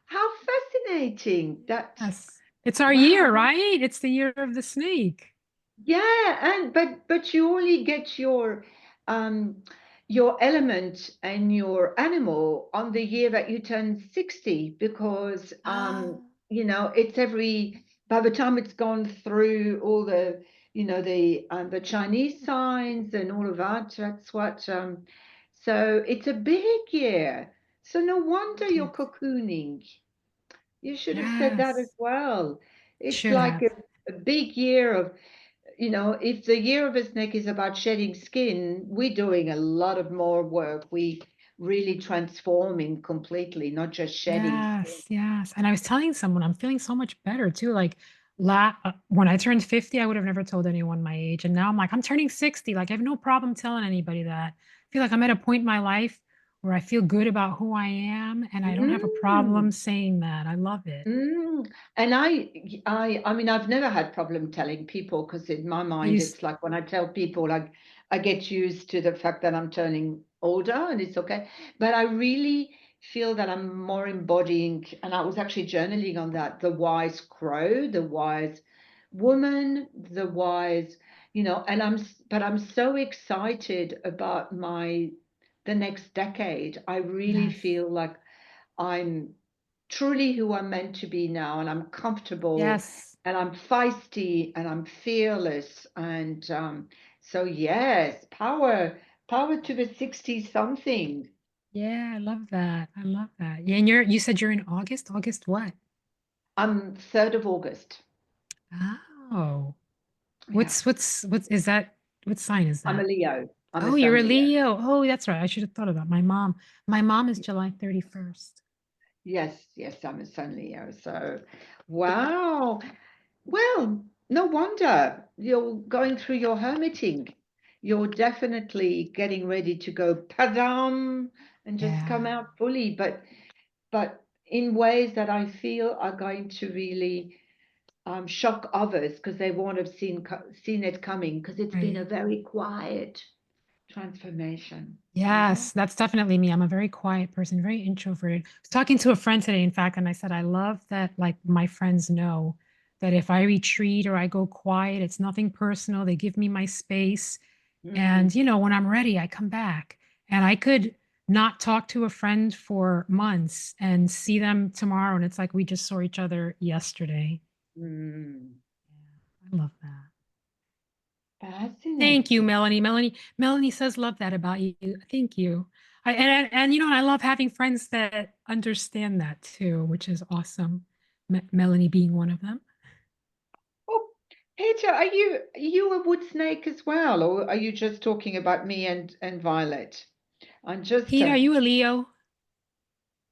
[SPEAKER 2] how fascinating. That
[SPEAKER 1] Yes. It's our
[SPEAKER 2] wow.
[SPEAKER 1] year, right? It's the year of the snake.
[SPEAKER 2] Yeah, and but you only get your element and your animal on the year that you turn 60 because
[SPEAKER 1] Ah,
[SPEAKER 2] you know it's every by the time it's gone through all the you know the Chinese signs and all of that, that's what so it's a big year. So no wonder
[SPEAKER 1] it
[SPEAKER 2] you're
[SPEAKER 1] is.
[SPEAKER 2] cocooning. You should have said that as
[SPEAKER 1] Yes.
[SPEAKER 2] well. It's
[SPEAKER 1] Should
[SPEAKER 2] like
[SPEAKER 1] have.
[SPEAKER 2] a big year of you know, if the year of a snake is about shedding skin, we're doing a lot of more work. We really transforming completely, not just shedding skin.
[SPEAKER 1] Yes, yes. And I was telling someone I'm feeling so much better too. Like when I turned 50, I would have never told anyone my age. And now I'm like, I'm turning 60. Like I have no problem telling anybody that. I feel like I'm at a point in my life where I feel good about who I am and I don't have a problem
[SPEAKER 2] Mm.
[SPEAKER 1] saying that. I love it.
[SPEAKER 2] And I mean, I've never had problem telling people because in my
[SPEAKER 1] I
[SPEAKER 2] mind,
[SPEAKER 1] used
[SPEAKER 2] it's like when I tell people, like I get used to the fact that I'm turning older and it's okay. But I really feel that I'm more embodying, and I was actually journaling on that, the wise crow, the wise woman, the wise, you know, and but I'm so excited about the next decade. I really
[SPEAKER 1] yes.
[SPEAKER 2] feel like I'm truly who I'm meant to be now, and I'm comfortable,
[SPEAKER 1] Yes.
[SPEAKER 2] and I'm feisty, and I'm fearless, and so yes, power to the 60 something.
[SPEAKER 1] Yeah, I love that. I love that. Yeah, and you said you're in August? August what?
[SPEAKER 2] I'm 3rd of August.
[SPEAKER 1] Oh.
[SPEAKER 2] Yeah,
[SPEAKER 1] What's is that? What sign is
[SPEAKER 2] I'm a
[SPEAKER 1] that?
[SPEAKER 2] Leo. I'm a
[SPEAKER 1] Oh, you're
[SPEAKER 2] Sun
[SPEAKER 1] a
[SPEAKER 2] Leo.
[SPEAKER 1] Leo. Oh, that's right. I should have thought of that. My mom. My mom is July 31st.
[SPEAKER 2] Yes, yes, I'm a Sun Leo. So, wow. Well, no wonder you're going through your hermiting. You're definitely getting ready to go padam and just come
[SPEAKER 1] Yeah.
[SPEAKER 2] out fully, but in ways that I feel are going to really shock others because they won't have seen it coming because it's been
[SPEAKER 1] Right.
[SPEAKER 2] a very quiet transformation. Yeah.
[SPEAKER 1] Yes, that's definitely me. I'm a very quiet person, very introverted. I was talking to a friend today, in fact, and I said, I love that like my friends know that if I retreat or I go quiet, it's nothing personal. They give me my space. And,
[SPEAKER 2] Mm,
[SPEAKER 1] you know, when I'm ready, I come back. And I could not talk to a friend for months and see them tomorrow. And it's like we just saw each other yesterday.
[SPEAKER 2] mm.
[SPEAKER 1] Yeah, I love that. Thank you,
[SPEAKER 2] Fascinating.
[SPEAKER 1] Melanie. Melanie says, love that about you. Thank you. And you know, I love having friends that understand that too, which is awesome. Melanie being one of them.
[SPEAKER 2] Oh, Peter, are you a wood snake as well, or are you just talking about me and Violet? I'm just
[SPEAKER 1] Peter, are you a Leo?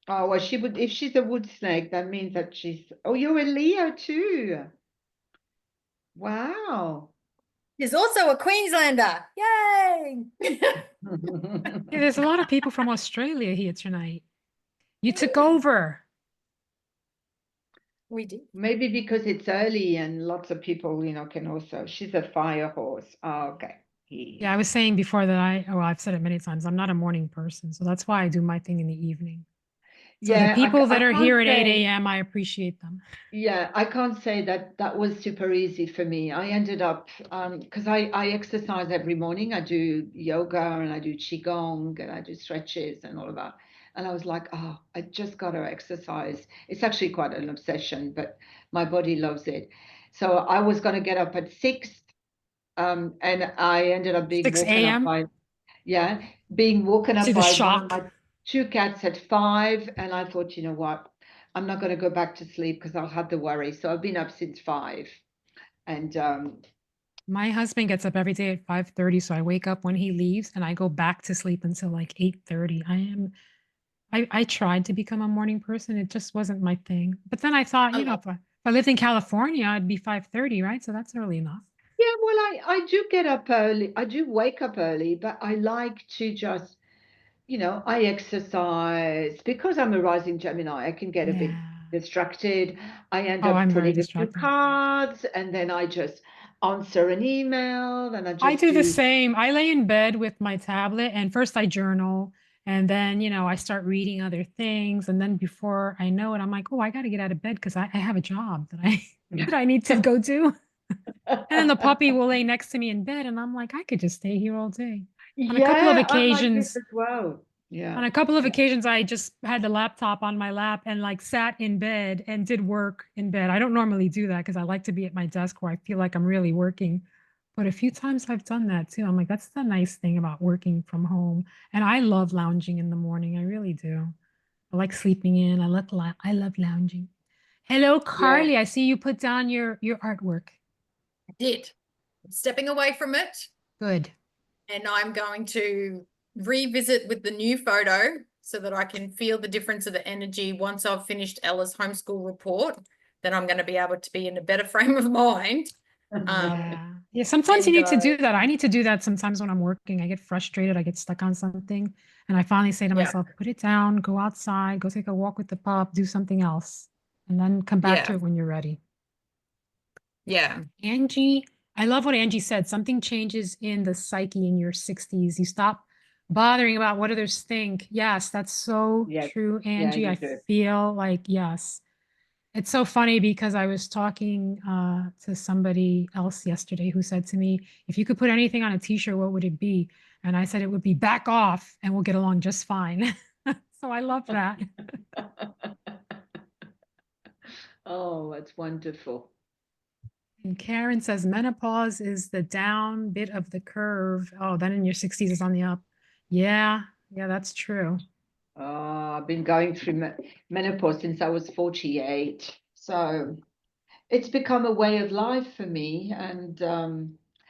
[SPEAKER 2] oh well, she would if she's a wood snake, that means that she's oh, you're a Leo too. Wow.
[SPEAKER 3] He's also a Queenslander. Yay!
[SPEAKER 1] Yeah, there's a lot of people from Australia here tonight. You took over.
[SPEAKER 3] We did.
[SPEAKER 2] Maybe because it's early and lots of people, you know, can also. She's a fire horse. Oh, okay.
[SPEAKER 1] Yeah, I was saying before that well, I've said it many times. I'm not a morning person, so that's why I do my thing in the evening. So the
[SPEAKER 2] Yeah,
[SPEAKER 1] people
[SPEAKER 2] I
[SPEAKER 1] that are
[SPEAKER 2] can't
[SPEAKER 1] here at 8
[SPEAKER 2] say.
[SPEAKER 1] a.m., I appreciate them.
[SPEAKER 2] Yeah, I can't say that that was super easy for me. I ended up because I exercise every morning. I do yoga and I do qigong and I do stretches and all of that. And I was like, oh, I just got to exercise. It's actually quite an obsession, but my body loves it. So I was going to get up at 6, and I ended up being
[SPEAKER 1] 6
[SPEAKER 2] woken up
[SPEAKER 1] a.m.
[SPEAKER 2] by yeah, being woken
[SPEAKER 1] See
[SPEAKER 2] up
[SPEAKER 1] the
[SPEAKER 2] by one of
[SPEAKER 1] shock.
[SPEAKER 2] my 2 cats at 5, and I thought, you know what, I'm not going to go back to sleep because I'll have the worry. So I've been up since 5, and
[SPEAKER 1] My husband gets up every day at 5:30, so I wake up when he leaves and I go back to sleep until like 8:30. I tried to become a morning person. It just wasn't my thing. But then I thought,
[SPEAKER 3] I
[SPEAKER 1] you know,
[SPEAKER 3] love
[SPEAKER 1] if I lived in California, it'd be 5:30, right? So that's early enough.
[SPEAKER 2] yeah, well, I do get up early. I do wake up early, but I like to just, you know, I exercise because I'm a rising Gemini. I can get a
[SPEAKER 1] Yeah.
[SPEAKER 2] bit distracted. I end
[SPEAKER 1] Oh,
[SPEAKER 2] up
[SPEAKER 1] I'm very
[SPEAKER 2] putting a few
[SPEAKER 1] distracted.
[SPEAKER 2] cards, and then I just answer an email, and I
[SPEAKER 1] I
[SPEAKER 2] just
[SPEAKER 1] do the
[SPEAKER 2] do.
[SPEAKER 1] same. I lay in bed with my tablet and first I journal and then, I start reading other things. And then before I know it, I'm like, oh, I got to get out of bed because I have a job that I that I need to go do. And then the puppy will lay next to me in bed and I'm like, I could just stay here all day. On a couple of
[SPEAKER 2] Yeah, I'm like this
[SPEAKER 1] occasions,
[SPEAKER 2] as well. Yeah.
[SPEAKER 1] on a couple of occasions, I just had the laptop on my lap and like sat in bed and did work in bed. I don't normally do that because I like to be at my desk where I feel like I'm really working. But a few times I've done that too. I'm like, that's the nice thing about working from home. And I love lounging in the morning. I really do. I like sleeping in. I love lounging. Hello,
[SPEAKER 2] Yeah.
[SPEAKER 1] Carly. I see you put down your artwork.
[SPEAKER 3] I did. I'm stepping away from it,
[SPEAKER 1] Good.
[SPEAKER 3] and I'm going to revisit with the new photo so that I can feel the difference of the energy once I've finished Ella's homeschool report. Then I'm going to be able to be in a better frame of mind.
[SPEAKER 1] Yeah. Yeah. Sometimes you
[SPEAKER 3] And
[SPEAKER 1] need to do that. I need to do that sometimes when I'm working. I get frustrated. I get stuck on something. And I finally say to
[SPEAKER 3] yeah,
[SPEAKER 1] myself, put it down, go outside, go take a walk with the pup, do something else, and then come back to
[SPEAKER 3] yeah,
[SPEAKER 1] it when you're ready.
[SPEAKER 3] yeah,
[SPEAKER 1] Angie, I love what Angie said. Something changes in the psyche in your 60s. You stop bothering about what others think. Yes, that's so
[SPEAKER 2] Yes.
[SPEAKER 1] true,
[SPEAKER 2] Yeah,
[SPEAKER 1] Angie.
[SPEAKER 2] you
[SPEAKER 1] I
[SPEAKER 2] do.
[SPEAKER 1] feel like, yes. It's so funny because I was talking to somebody else yesterday who said to me, if you could put anything on a t-shirt, what would it be? And I said it would be back off and we'll get along just fine. So I love that.
[SPEAKER 2] Oh, that's wonderful.
[SPEAKER 1] And Karen says menopause is the down bit of the curve. Oh, then in your 60s is on the up. Yeah, yeah, that's true.
[SPEAKER 2] I've been going through menopause since I was 48. So it's become a way of life for me. And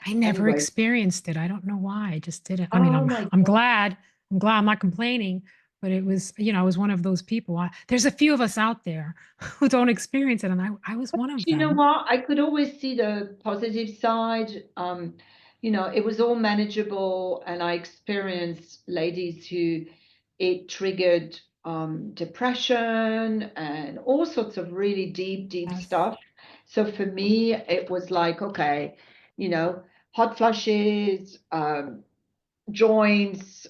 [SPEAKER 1] I never
[SPEAKER 2] anyway,
[SPEAKER 1] experienced it. I don't know why. I just didn't. I mean,
[SPEAKER 2] oh
[SPEAKER 1] I'm
[SPEAKER 2] my
[SPEAKER 1] I'm
[SPEAKER 2] God.
[SPEAKER 1] glad. I'm glad. I'm not complaining, but it was, I was one of those people. There's a few of us out there who don't experience it, and I was one of
[SPEAKER 2] You know
[SPEAKER 1] them.
[SPEAKER 2] what? I could always see the positive side. It was all manageable, and I experienced ladies who it triggered depression and all sorts of really deep, deep
[SPEAKER 1] Yes.
[SPEAKER 2] stuff. So for me, it was like, okay, hot flushes, joints.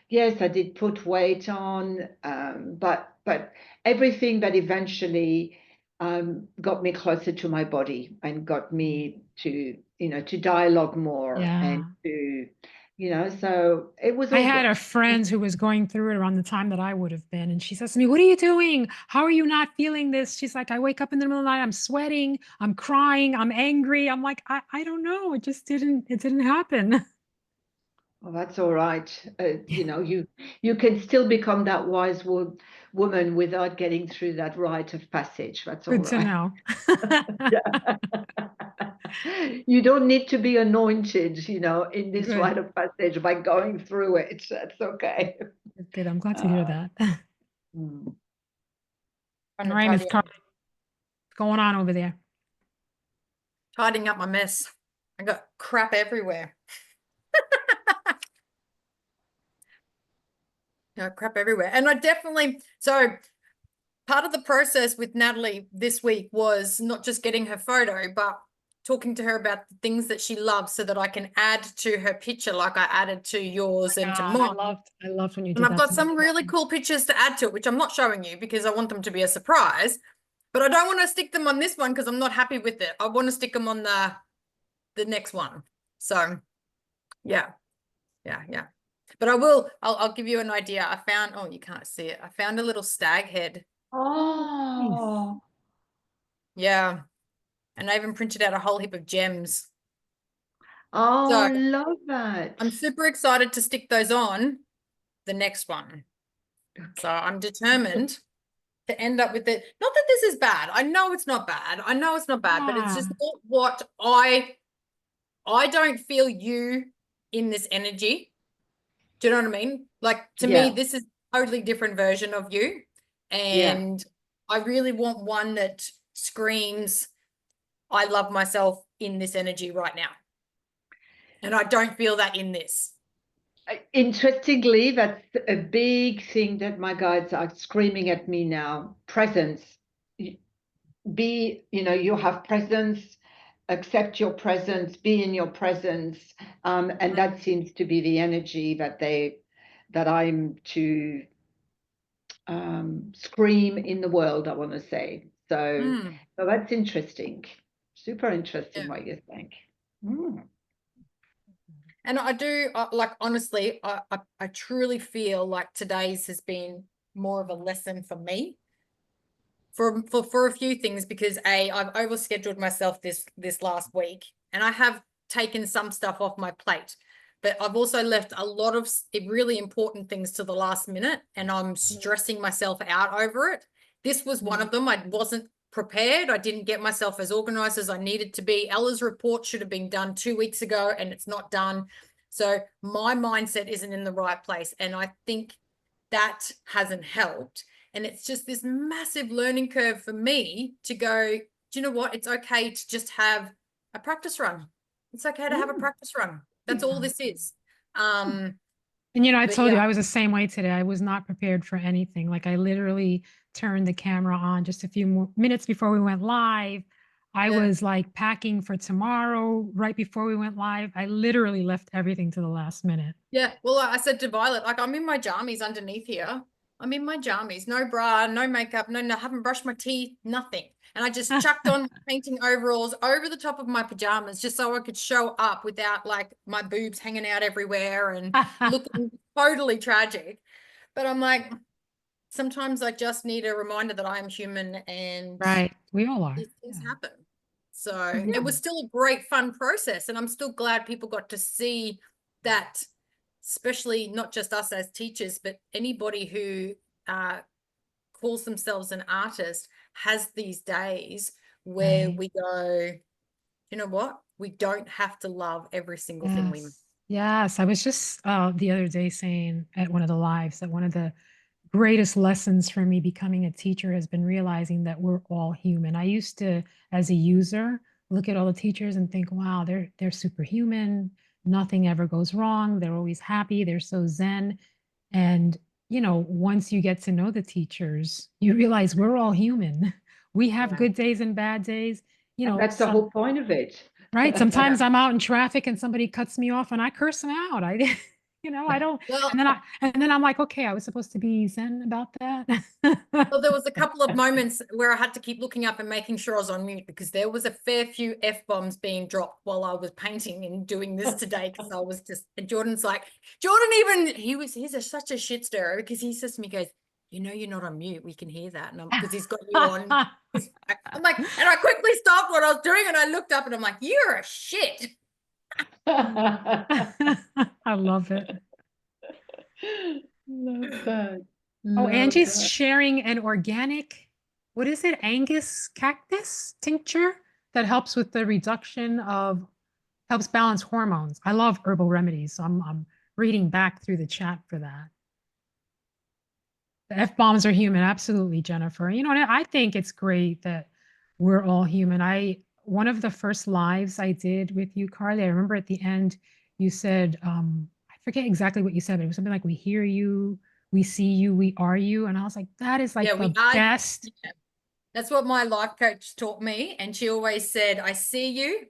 [SPEAKER 2] Yes, I did put weight on, but everything that eventually got me closer to my body and got me to dialogue more and
[SPEAKER 1] Yeah.
[SPEAKER 2] so it was
[SPEAKER 1] I
[SPEAKER 2] all
[SPEAKER 1] had
[SPEAKER 2] good.
[SPEAKER 1] a friend who was going through it around the time that I would have been, and she says to me, "What are you doing? How are you not feeling this?" She's like, "I wake up in the middle of the night, I'm sweating, I'm crying, I'm angry." I'm like, I don't know. It didn't happen.
[SPEAKER 2] Well, that's all right. You can still become that wise woman without getting through that rite of passage. That's all
[SPEAKER 1] Good to
[SPEAKER 2] right.
[SPEAKER 1] know.
[SPEAKER 2] Yeah. You don't need to be anointed, in this
[SPEAKER 1] Good.
[SPEAKER 2] rite of passage by going through it. That's okay.
[SPEAKER 1] Good. I'm glad to hear
[SPEAKER 2] Uh,
[SPEAKER 1] that.
[SPEAKER 2] mm.
[SPEAKER 3] trying
[SPEAKER 1] All
[SPEAKER 3] to
[SPEAKER 1] right, Miss Carl, what's going on over there?
[SPEAKER 3] tidying up my mess. I got crap everywhere. Crap everywhere. And I definitely, so part of the process with Natalie this week was not just getting her photo, but talking to her about the things that she loves so that I can add to her picture like I added to yours and to
[SPEAKER 1] God, I
[SPEAKER 3] mine.
[SPEAKER 1] loved when you
[SPEAKER 3] And
[SPEAKER 1] did
[SPEAKER 3] I've
[SPEAKER 1] that
[SPEAKER 3] got
[SPEAKER 1] to me.
[SPEAKER 3] some really cool pictures to add to it, which I'm not showing you because I want them to be a surprise. But I don't want to stick them on this one because I'm not happy with it. I want to stick them on the next one. So yeah. But I'll give you an idea. I found, oh, you can't see it. I found a little stag head.
[SPEAKER 1] Nice.
[SPEAKER 2] Oh,
[SPEAKER 3] Yeah. And I even printed out a whole heap of gems.
[SPEAKER 2] oh,
[SPEAKER 3] So
[SPEAKER 2] love that.
[SPEAKER 3] I'm super excited to stick those on the next one. So I'm determined to end up with it. Not that this is bad. I know it's not bad. I know it's not bad, but it's just
[SPEAKER 1] Yeah.
[SPEAKER 3] not what I don't feel you in this energy. Do you know what I mean? Like to me,
[SPEAKER 2] Yeah,
[SPEAKER 3] this is a totally different version of you.
[SPEAKER 2] yeah.
[SPEAKER 3] And I really want one that screams, I love myself in this energy right now. And I don't feel that in this.
[SPEAKER 2] Interestingly, that's a big thing that my guides are screaming at me now. Presence. You have presence, accept your presence, be in your presence. And that seems to be the energy that I'm to scream in the world, I want to say. So that's interesting. Super interesting
[SPEAKER 3] Yeah.
[SPEAKER 2] what you think. Mm.
[SPEAKER 3] And I do like, honestly, I truly feel like today's has been more of a lesson for me for a few things, because I've overscheduled myself this last week, and I have taken some stuff off my plate, but I've also left a lot of really important things to the last minute, and I'm stressing myself out over it. This was one of them. I wasn't prepared. I didn't get myself as organized as I needed to be. Ella's report should have been done 2 weeks ago, and it's not done. So my mindset isn't in the right place, and I think that hasn't helped. And it's just this massive learning curve for me to go, do you know what? It's okay to just have a practice run. It's okay to have a practice run. That's all this is.
[SPEAKER 1] And I
[SPEAKER 3] But
[SPEAKER 1] told you
[SPEAKER 3] yeah.
[SPEAKER 1] I was the same way today. I was not prepared for anything. Like I literally turned the camera on just a few more minutes before we went live. I
[SPEAKER 3] Yeah.
[SPEAKER 1] was like packing for tomorrow right before we went live. I literally left everything to the last minute.
[SPEAKER 3] Yeah. Well, I said to Violet, like, I'm in my jammies underneath here. I'm in my jammies, no bra, no makeup, no, haven't brushed my teeth, nothing. And I just chucked on painting overalls over the top of my pajamas just so I could show up without like my boobs hanging out everywhere and looking totally tragic. But I'm like, sometimes I just need a reminder that I am human and
[SPEAKER 1] Right. We all are.
[SPEAKER 3] these things
[SPEAKER 1] Yeah.
[SPEAKER 3] happen. So it was still a great, fun process. And I'm still glad people got to see that, especially not just us as teachers, but anybody who calls themselves an artist has these days where
[SPEAKER 1] Right.
[SPEAKER 3] we go, you know what? We don't have to love every single thing we make.
[SPEAKER 1] Yes. Yes. I was just the other day saying at one of the lives that one of the greatest lessons for me becoming a teacher has been realizing that we're all human. I used to, as a user, look at all the teachers and think, wow, they're superhuman. Nothing ever goes wrong. They're always happy. They're so zen. And once you get to know the teachers, you realize we're all human. We have
[SPEAKER 2] Yeah.
[SPEAKER 1] good days and bad days.
[SPEAKER 2] And that's the whole point of it.
[SPEAKER 1] Right. Sometimes I'm out in traffic and somebody cuts me off and I curse them out. I don't.
[SPEAKER 3] Well,
[SPEAKER 1] And then I'm like, okay, I was supposed to be zen about that.
[SPEAKER 3] Well, there was a couple of moments where I had to keep looking up and making sure I was on mute, because there was a fair few F-bombs being dropped while I was painting and doing this today, because I was just, and Jordan's like, he's such a shit stirrer, because he says to me, he goes, you're not on mute. We can hear that. And because he's got you on. I'm like, and I quickly stopped what I was doing and I looked up and I'm like, you're a shit.
[SPEAKER 1] I love it.
[SPEAKER 2] Love that.
[SPEAKER 1] Oh,
[SPEAKER 2] Love
[SPEAKER 1] Angie's
[SPEAKER 2] that.
[SPEAKER 1] sharing an organic, what is it? Angus cactus tincture that helps with the reduction of, helps balance hormones. I love herbal remedies, so I'm reading back through the chat for that. The F-bombs are human, absolutely, Jennifer. And I think it's great that we're all human. One of the first lives I did with you, Carly, I remember at the end you said, I forget exactly what you said, but it was something like, we hear you, we see you, we are you. And I was like, that is like the best.
[SPEAKER 3] Yeah. That's what my life coach taught me. And she always said, I see you,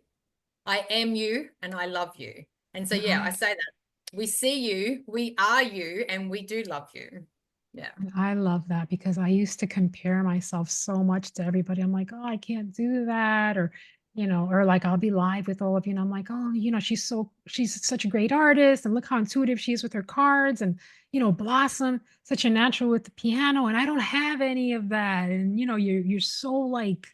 [SPEAKER 3] I am you, and I love you. And so, yeah, I say that. We see you, we are you, and we do love you. Yeah.
[SPEAKER 1] I love that because I used to compare myself so much to everybody. I'm like, oh, I can't do that. Or like I'll be live with all of you and I'm like, oh, she's such a great artist and look how intuitive she is with her cards and, Blossom, such a natural with the piano. And I don't have any of that. And, you're so like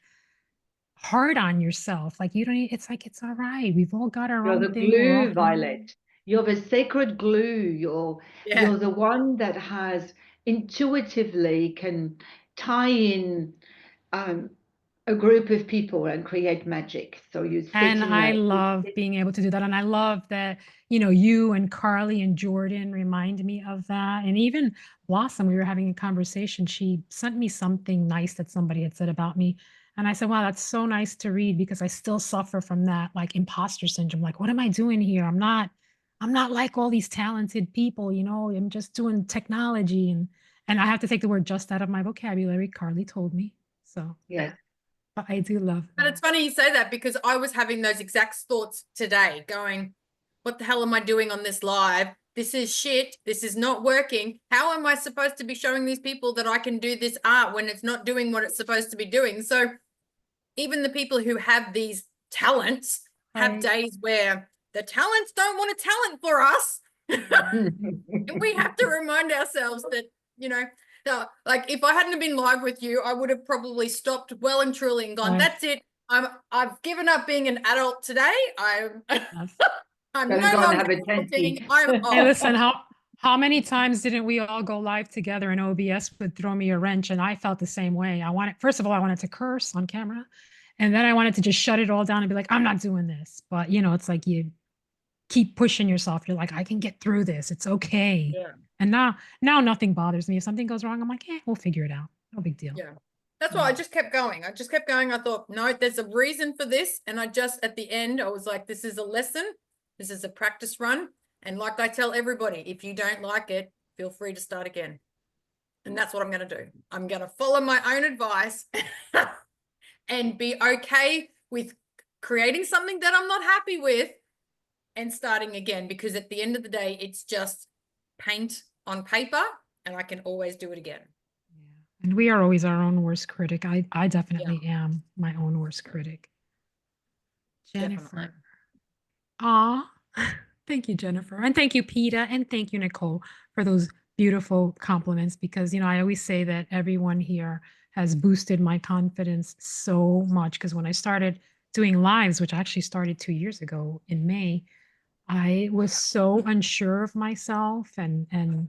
[SPEAKER 1] hard on yourself. Like you don't, it's like, it's all right. We've all got our
[SPEAKER 2] You're
[SPEAKER 1] own
[SPEAKER 2] the
[SPEAKER 1] thing. We're all
[SPEAKER 2] glue, Violet. You're the sacred glue. You're the one that has intuitively can tie in a group of people and create magic. So you sit
[SPEAKER 1] And
[SPEAKER 2] in
[SPEAKER 1] I
[SPEAKER 2] there.
[SPEAKER 1] love being able to do that. And I love that, you and Carly and Jordan remind me of that. And even Blossom, we were having a conversation. She sent me something nice that somebody had said about me. And I said, wow, that's so nice to read because I still suffer from that like imposter syndrome. Like, what am I doing here? I'm I'm not like all these talented people, you know, I'm just doing technology and I have to take the word just out of my vocabulary. Carly told me. So
[SPEAKER 2] Yes.
[SPEAKER 1] but I do love
[SPEAKER 3] But
[SPEAKER 1] that.
[SPEAKER 3] it's funny you say that because I was having those exact thoughts today going, what the hell am I doing on this live? This is shit. This is not working. How am I supposed to be showing these people that I can do this art when it's not doing what it's supposed to be doing? So even the people who have these talents have
[SPEAKER 1] Right.
[SPEAKER 3] days where the talents don't want a talent for us. And we have to remind ourselves that, you know, like if I hadn't have been live with you, I would have probably stopped well and truly and gone,
[SPEAKER 1] Right.
[SPEAKER 3] that's it. I've given up being an adult today. I'm
[SPEAKER 1] Yes.
[SPEAKER 3] I'm
[SPEAKER 2] Gonna
[SPEAKER 3] no
[SPEAKER 2] go and
[SPEAKER 3] longer
[SPEAKER 2] have a tenty.
[SPEAKER 3] adulting. I'm
[SPEAKER 1] Hey,
[SPEAKER 3] off.
[SPEAKER 1] listen, how many times didn't we all go live together and OBS would throw me a wrench and I felt the same way. First of all, I wanted to curse on camera and then I wanted to just shut it all down and be like, I'm not doing this. But you know, it's like you keep pushing yourself. You're like, I can get through this. It's okay.
[SPEAKER 3] Yeah.
[SPEAKER 1] And now nothing bothers me. If something goes wrong, I'm like, we'll figure it out. No big deal.
[SPEAKER 3] Yeah. That's why I just kept going. I just kept going. I thought, no, there's a reason for this. And I just, at the end, I was like, this is a lesson. This is a practice run. And like I tell everybody, if you don't like it, feel free to start again. And that's what I'm going to do. I'm going to follow my own advice and be okay with creating something that I'm not happy with and starting again. Because at the end of the day, it's just paint on paper and I can always do it again.
[SPEAKER 1] And we are always our own worst critic. I definitely am my own worst critic. Jennifer. Aw, thank you, Jennifer. And thank you, Peta. And thank you, Nicole, for those beautiful compliments. Because, you know, I always say that everyone here has boosted my confidence so much. Because when I started doing lives, which I actually started 2 years ago in May, I was so unsure of myself and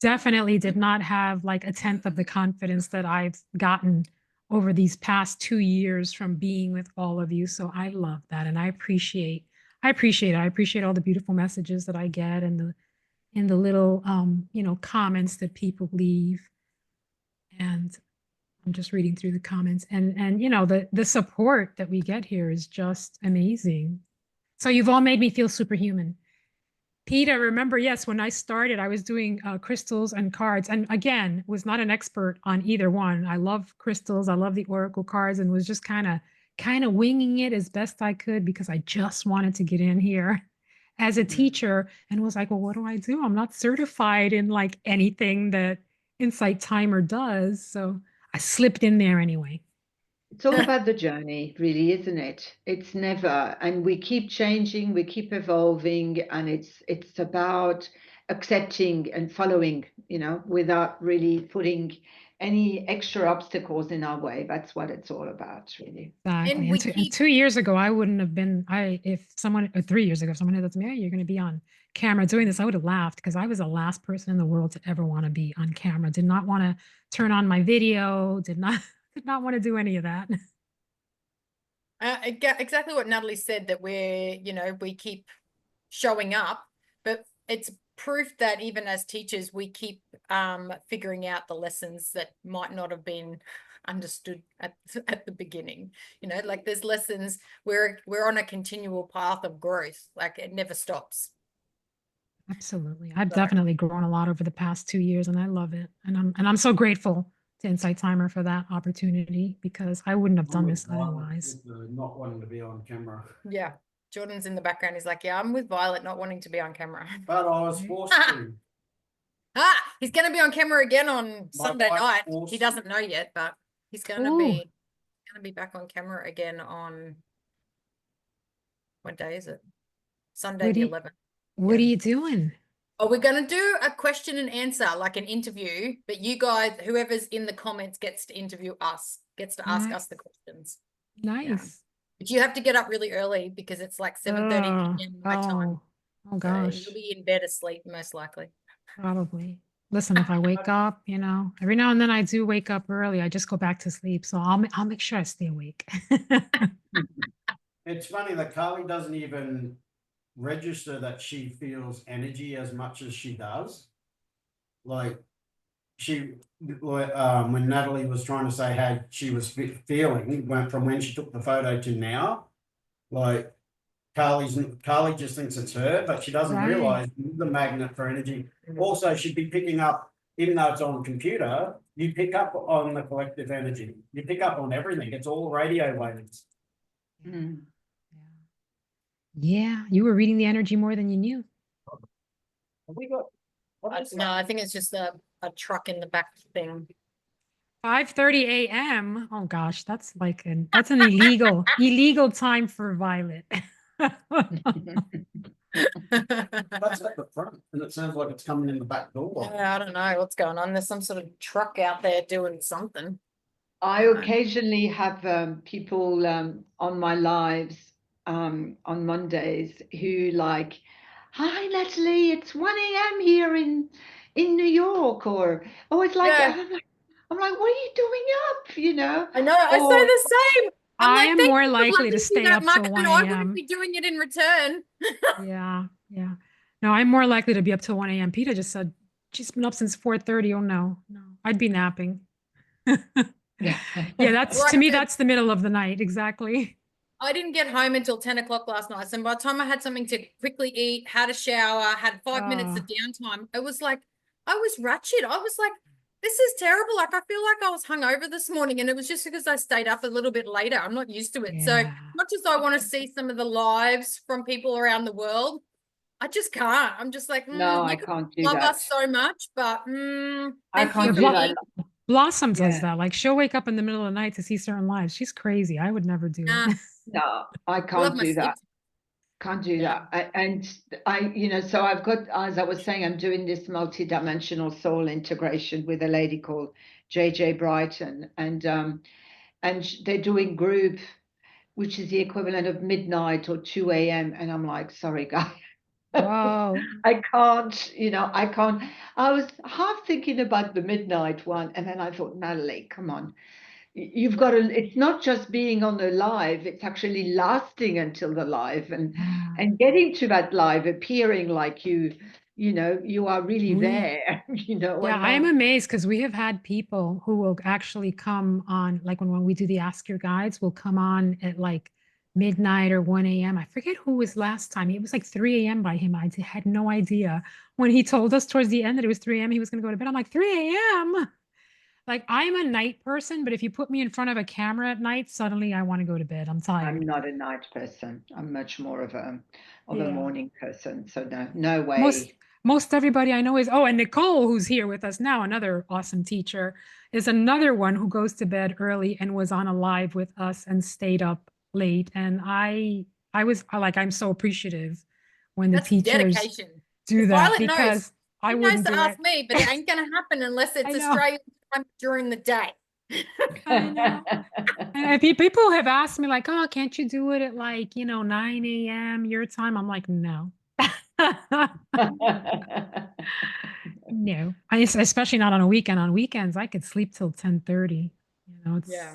[SPEAKER 1] definitely did not have like a tenth of the confidence that I've gotten over these past 2 years from being with all of you. So I love that. And I appreciate it. I appreciate all the beautiful messages that I get and the little you know, comments that people leave. And I'm just reading through the comments and you know, the support that we get here is just amazing. So you've all made me feel superhuman. Peter, remember, yes, when I started, I was doing crystals and cards, and again, was not an expert on either one. I love crystals, I love the oracle cards, and was just kind of winging it as best I could because I just wanted to get in here as a teacher, and was like, well, what do I do? I'm not certified in like anything that Insight Timer does, so I slipped in there anyway.
[SPEAKER 2] It's all about the journey, really, isn't it? It's never, and we keep changing, we keep evolving, and it's about accepting and following, you know, without really putting any extra obstacles in our way. That's what it's all about, really.
[SPEAKER 1] Exactly.
[SPEAKER 3] we
[SPEAKER 1] And 2 years ago, I wouldn't have been, if someone, or 3 years ago, if someone had said to me, hey, you're going to be on camera doing this, I would have laughed because I was the last person in the world to ever want to be on camera. Did not want to turn on my video, did not want to do any of that.
[SPEAKER 3] Exactly what Natalie said, that you know, we keep showing up, but it's proof that even as teachers, we keep figuring out the lessons that might not have been understood at the beginning. You know, like there's lessons, we're on a continual path of growth, like it never stops.
[SPEAKER 1] Absolutely. I've definitely grown a lot over the past 2 years and I love it. And I'm so grateful to Insight Timer for that opportunity because I wouldn't have done this otherwise.
[SPEAKER 5] Not wanting to be on camera.
[SPEAKER 3] Yeah. Jordan's in the background. He's like, yeah, I'm with Violet not wanting to be on camera.
[SPEAKER 5] But I was forced to.
[SPEAKER 3] He's going to be on camera again on Sunday night.
[SPEAKER 5] forced
[SPEAKER 3] He doesn't know yet, but he's going to be back on camera again on, what day is it? Sunday the 11th.
[SPEAKER 1] What are you doing?
[SPEAKER 3] Oh, we're going to do a question and answer, like an interview, but you guys, whoever's in the comments gets to interview us, gets to ask us the questions.
[SPEAKER 1] Nice.
[SPEAKER 3] Yeah. But you have to get up really early because it's like 7:30 p.m. my time.
[SPEAKER 1] Oh gosh.
[SPEAKER 3] So you'll be in bed asleep most likely.
[SPEAKER 1] Probably. Listen, if I wake up, you know, every now and then I do wake up early. I just go back to sleep. So I'll make sure I stay awake.
[SPEAKER 5] It's funny that Carly doesn't even register that she feels energy as much as she does. Like when Natalie was trying to say how she was feeling, went from when she took the photo to now, like Carly just thinks it's her, but she doesn't
[SPEAKER 1] Right.
[SPEAKER 5] realize the magnet for energy. Also, she'd be picking up, even though it's on the computer, you pick up on the collective energy. You pick up on everything. It's all radio waves.
[SPEAKER 2] Mm.
[SPEAKER 1] Yeah, you were reading the energy more than you knew.
[SPEAKER 5] Have we got? What is
[SPEAKER 3] No, I think it's just a truck in the back thing.
[SPEAKER 1] 5:30 a.m. Oh gosh, that's an illegal time for Violet.
[SPEAKER 5] That's at the front, and it sounds like it's coming in the back door.
[SPEAKER 3] Yeah, I don't know what's going on. There's some sort of truck out there doing something.
[SPEAKER 2] I occasionally have people on my lives on Mondays who like, hi Natalie, it's 1 a.m. here in New York, or oh, it's like,
[SPEAKER 3] Yeah.
[SPEAKER 2] I'm like, what are you doing up? You know?
[SPEAKER 3] I know. I say
[SPEAKER 2] Or-
[SPEAKER 3] the same. I'm
[SPEAKER 1] I
[SPEAKER 3] like,
[SPEAKER 1] am
[SPEAKER 3] thank
[SPEAKER 1] more
[SPEAKER 3] you for
[SPEAKER 1] likely
[SPEAKER 3] letting
[SPEAKER 1] to
[SPEAKER 3] me do
[SPEAKER 1] stay
[SPEAKER 3] that
[SPEAKER 1] up
[SPEAKER 3] much,
[SPEAKER 1] till 1
[SPEAKER 3] and I wouldn't
[SPEAKER 1] a.m.
[SPEAKER 3] be doing it in return.
[SPEAKER 1] Yeah. No, I'm more likely to be up till 1 a.m. Peter just said she's been up since 4:30. Oh no, I'd be napping. Yeah, that's
[SPEAKER 3] Like
[SPEAKER 1] to
[SPEAKER 3] I
[SPEAKER 1] me,
[SPEAKER 3] said,
[SPEAKER 1] that's the middle of the night. Exactly.
[SPEAKER 3] I didn't get home until 10 o'clock last night. So by the time I had something to quickly eat, had a shower, had 5 minutes of downtime, it was like, I was ratchet. I was like, this is terrible. Like, I feel like I was hungover this morning, and it was just because I stayed up a little bit later. I'm not used to it. So
[SPEAKER 1] Yeah.
[SPEAKER 3] much as I want to see some of the lives from people around the world, I just can't. I'm just like,
[SPEAKER 2] No, I
[SPEAKER 3] you could
[SPEAKER 2] can't do
[SPEAKER 3] love
[SPEAKER 2] that.
[SPEAKER 3] us so much, but
[SPEAKER 2] I
[SPEAKER 3] thank
[SPEAKER 2] can't
[SPEAKER 3] you
[SPEAKER 2] do
[SPEAKER 3] for
[SPEAKER 2] that.
[SPEAKER 3] being.
[SPEAKER 1] Blossom does
[SPEAKER 2] Yeah.
[SPEAKER 1] that. Like she'll wake up in the middle of the night to see certain lives. She's crazy. I would never do
[SPEAKER 3] Nah,
[SPEAKER 1] it.
[SPEAKER 2] No, I
[SPEAKER 3] I love
[SPEAKER 2] can't
[SPEAKER 3] my
[SPEAKER 2] do
[SPEAKER 3] sleep.
[SPEAKER 2] that. Can't do
[SPEAKER 3] Yeah.
[SPEAKER 2] that. And so I've got, as I was saying, I'm doing this multi-dimensional soul integration with a lady called JJ Brighton, and they're doing group, which is the equivalent of midnight or 2 a.m. And I'm like, sorry, guys.
[SPEAKER 1] Whoa.
[SPEAKER 2] I can't, I can't. I was half thinking about the midnight one, and then I thought, Natalie, come on. You've got to, it's not just being on the live, it's actually lasting until the live and getting to that live, appearing like you are really there,
[SPEAKER 1] Yeah,
[SPEAKER 2] and
[SPEAKER 1] I am
[SPEAKER 2] not,
[SPEAKER 1] amazed because we have had people who will actually come on, like when we do the Ask Your Guides, will come on at like midnight or 1 a.m. I forget who was last time. It was like 3 a.m. by him. I had no idea. When he told us towards the end that it was 3 a.m., he was going to go to bed. I'm like, 3 a.m.? Like, I'm a night person, but if you put me in front of a camera at night, suddenly I want to go to bed. I'm
[SPEAKER 2] I'm
[SPEAKER 1] tired.
[SPEAKER 2] not a night person. I'm much more of a
[SPEAKER 1] Yeah.
[SPEAKER 2] morning person. So no way.
[SPEAKER 1] Most everybody I know is, oh, and Nicole, who's here with us now, another awesome teacher, is another one who goes to bed early and was on a live with us and stayed up late. And I was like, I'm so appreciative when the
[SPEAKER 3] That's
[SPEAKER 1] teachers
[SPEAKER 3] dedication.
[SPEAKER 1] do that
[SPEAKER 3] Violet knows.
[SPEAKER 1] because I
[SPEAKER 3] She knows
[SPEAKER 1] wouldn't
[SPEAKER 3] to
[SPEAKER 1] do
[SPEAKER 3] ask
[SPEAKER 1] it.
[SPEAKER 3] me, but it ain't going to happen unless it's
[SPEAKER 1] I know.
[SPEAKER 3] Australian time during the day.
[SPEAKER 1] I know. And people have asked me like, oh, can't you do it at like, 9 a.m. your time? I'm like, no. No, especially not on a weekend. On weekends, I could sleep till 10:30.
[SPEAKER 3] Yeah.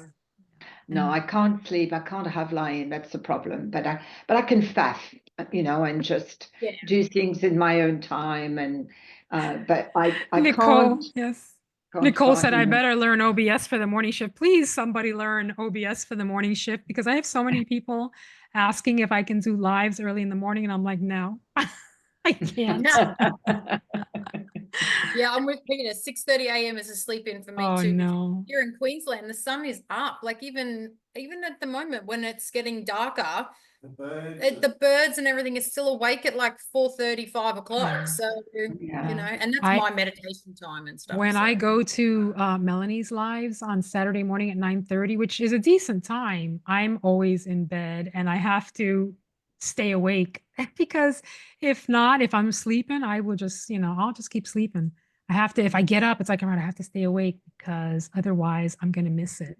[SPEAKER 2] No, I can't sleep. I can't have lying. That's the problem. But I can faff, and just
[SPEAKER 3] Yeah.
[SPEAKER 2] do things in my own time. And but I
[SPEAKER 1] Nicole,
[SPEAKER 2] can't.
[SPEAKER 1] yes.
[SPEAKER 2] Can't
[SPEAKER 1] Nicole said, I
[SPEAKER 2] find-
[SPEAKER 1] better learn OBS for the morning shift. Please, somebody learn OBS for the morning shift because I have so many people asking if I can do lives early in the morning. And I'm like, no, I can't.
[SPEAKER 3] Yeah, I'm with Peter. 6:30 a.m. is a sleep in for me
[SPEAKER 1] Oh,
[SPEAKER 3] too. Because
[SPEAKER 1] no.
[SPEAKER 3] here in Queensland, the sun is up. Like even at the moment when it's getting darker, the birds and everything is still awake at like 4:30, 5 o'clock.
[SPEAKER 1] Yeah.
[SPEAKER 3] So
[SPEAKER 2] Yeah.
[SPEAKER 3] and that's my meditation time and stuff.
[SPEAKER 1] When I
[SPEAKER 3] so.
[SPEAKER 1] go to Melanie's lives on Saturday morning at 9:30, which is a decent time, I'm always in bed and I have to stay awake because if not, if I'm sleeping, I will just, I'll just keep sleeping. I have to, if I get up, it's like, all right, I have to stay awake because otherwise I'm going to miss it.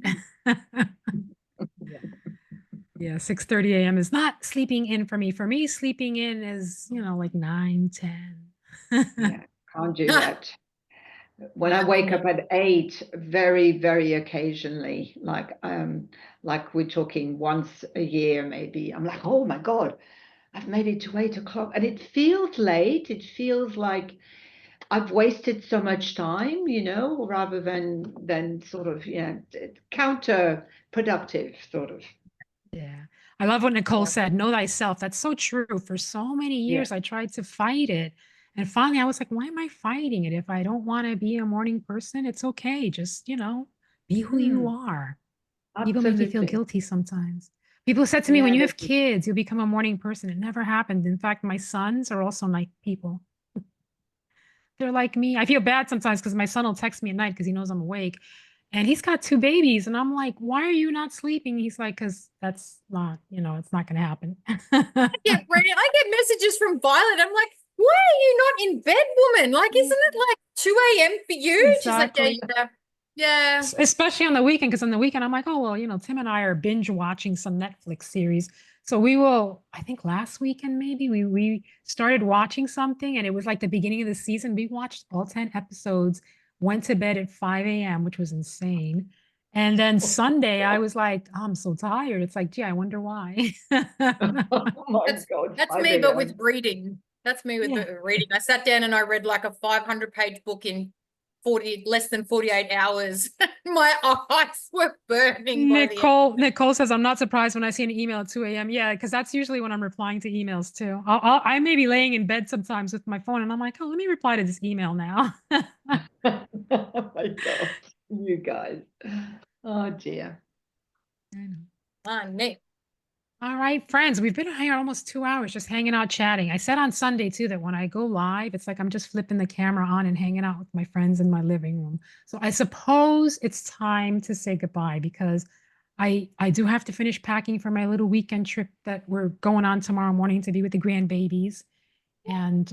[SPEAKER 1] Yeah, 6:30 a.m. is not sleeping in for me. For me, sleeping in is, like 9, 10.
[SPEAKER 2] Yeah, can't do that. When I wake up at 8, very, very occasionally, like we're talking once a year, maybe, I'm like, oh my God, I've made it to 8 o'clock. And it feels late. It feels like I've wasted so much time, rather than sort of, counterproductive, sort of.
[SPEAKER 1] Yeah. I love what Nicole
[SPEAKER 2] Yeah.
[SPEAKER 1] said, know thyself. That's so true. For so many
[SPEAKER 2] Yeah.
[SPEAKER 1] years, I tried to fight it. And finally, I was like, why am I fighting it? If I don't want to be a morning person, it's okay. Just, be who you are. People make you feel
[SPEAKER 2] Absolutely.
[SPEAKER 1] guilty sometimes. People said to me, when
[SPEAKER 2] Yeah,
[SPEAKER 1] you
[SPEAKER 2] they
[SPEAKER 1] have
[SPEAKER 2] do.
[SPEAKER 1] kids, you'll become a morning person. It never happened. In fact, my sons are also night people. They're like me. I feel bad sometimes because my son will text me at night because he knows I'm awake. And he's got two babies. And I'm like, why are you not sleeping? He's like, because that's not, it's not going to happen.
[SPEAKER 3] I get messages from Violet. I'm like, why are you not in bed, woman? Like, isn't it like 2 a.m. for you? She's like,
[SPEAKER 1] Exactly.
[SPEAKER 3] yeah.
[SPEAKER 1] Especially on the weekend, because on the weekend, I'm like, oh, well, Tim and I are binge watching some Netflix series. So we will, I think last weekend, maybe we started watching something and it was like the beginning of the season. We watched all 10 episodes, went to bed at 5 a.m., which was insane. And then Sunday, I was like, oh, I'm so tired. It's like, gee, I wonder why.
[SPEAKER 2] Oh my
[SPEAKER 3] That's
[SPEAKER 2] God.
[SPEAKER 3] that's
[SPEAKER 2] 5
[SPEAKER 3] me, but with
[SPEAKER 2] a.m.
[SPEAKER 3] reading. That's me with
[SPEAKER 1] Yeah.
[SPEAKER 3] reading. I sat down and I read like a 500-page book in less than 48 hours. My eyes were burning by the end.
[SPEAKER 1] Nicole says, I'm not surprised when I see an email at 2 a.m. Yeah, because that's usually when I'm replying to emails too. I may be laying in bed sometimes with my phone and I'm like, oh, let me reply to this email now.
[SPEAKER 2] Oh my God. You guys. Oh dear.
[SPEAKER 3] Neat.
[SPEAKER 1] All right, friends, we've been here almost 2 hours just hanging out chatting. I said on Sunday too that when I go live, it's like I'm just flipping the camera on and hanging out with my friends in my living room. So I suppose it's time to say goodbye because I do have to finish packing for my little weekend trip that we're going on tomorrow morning to be with the grandbabies and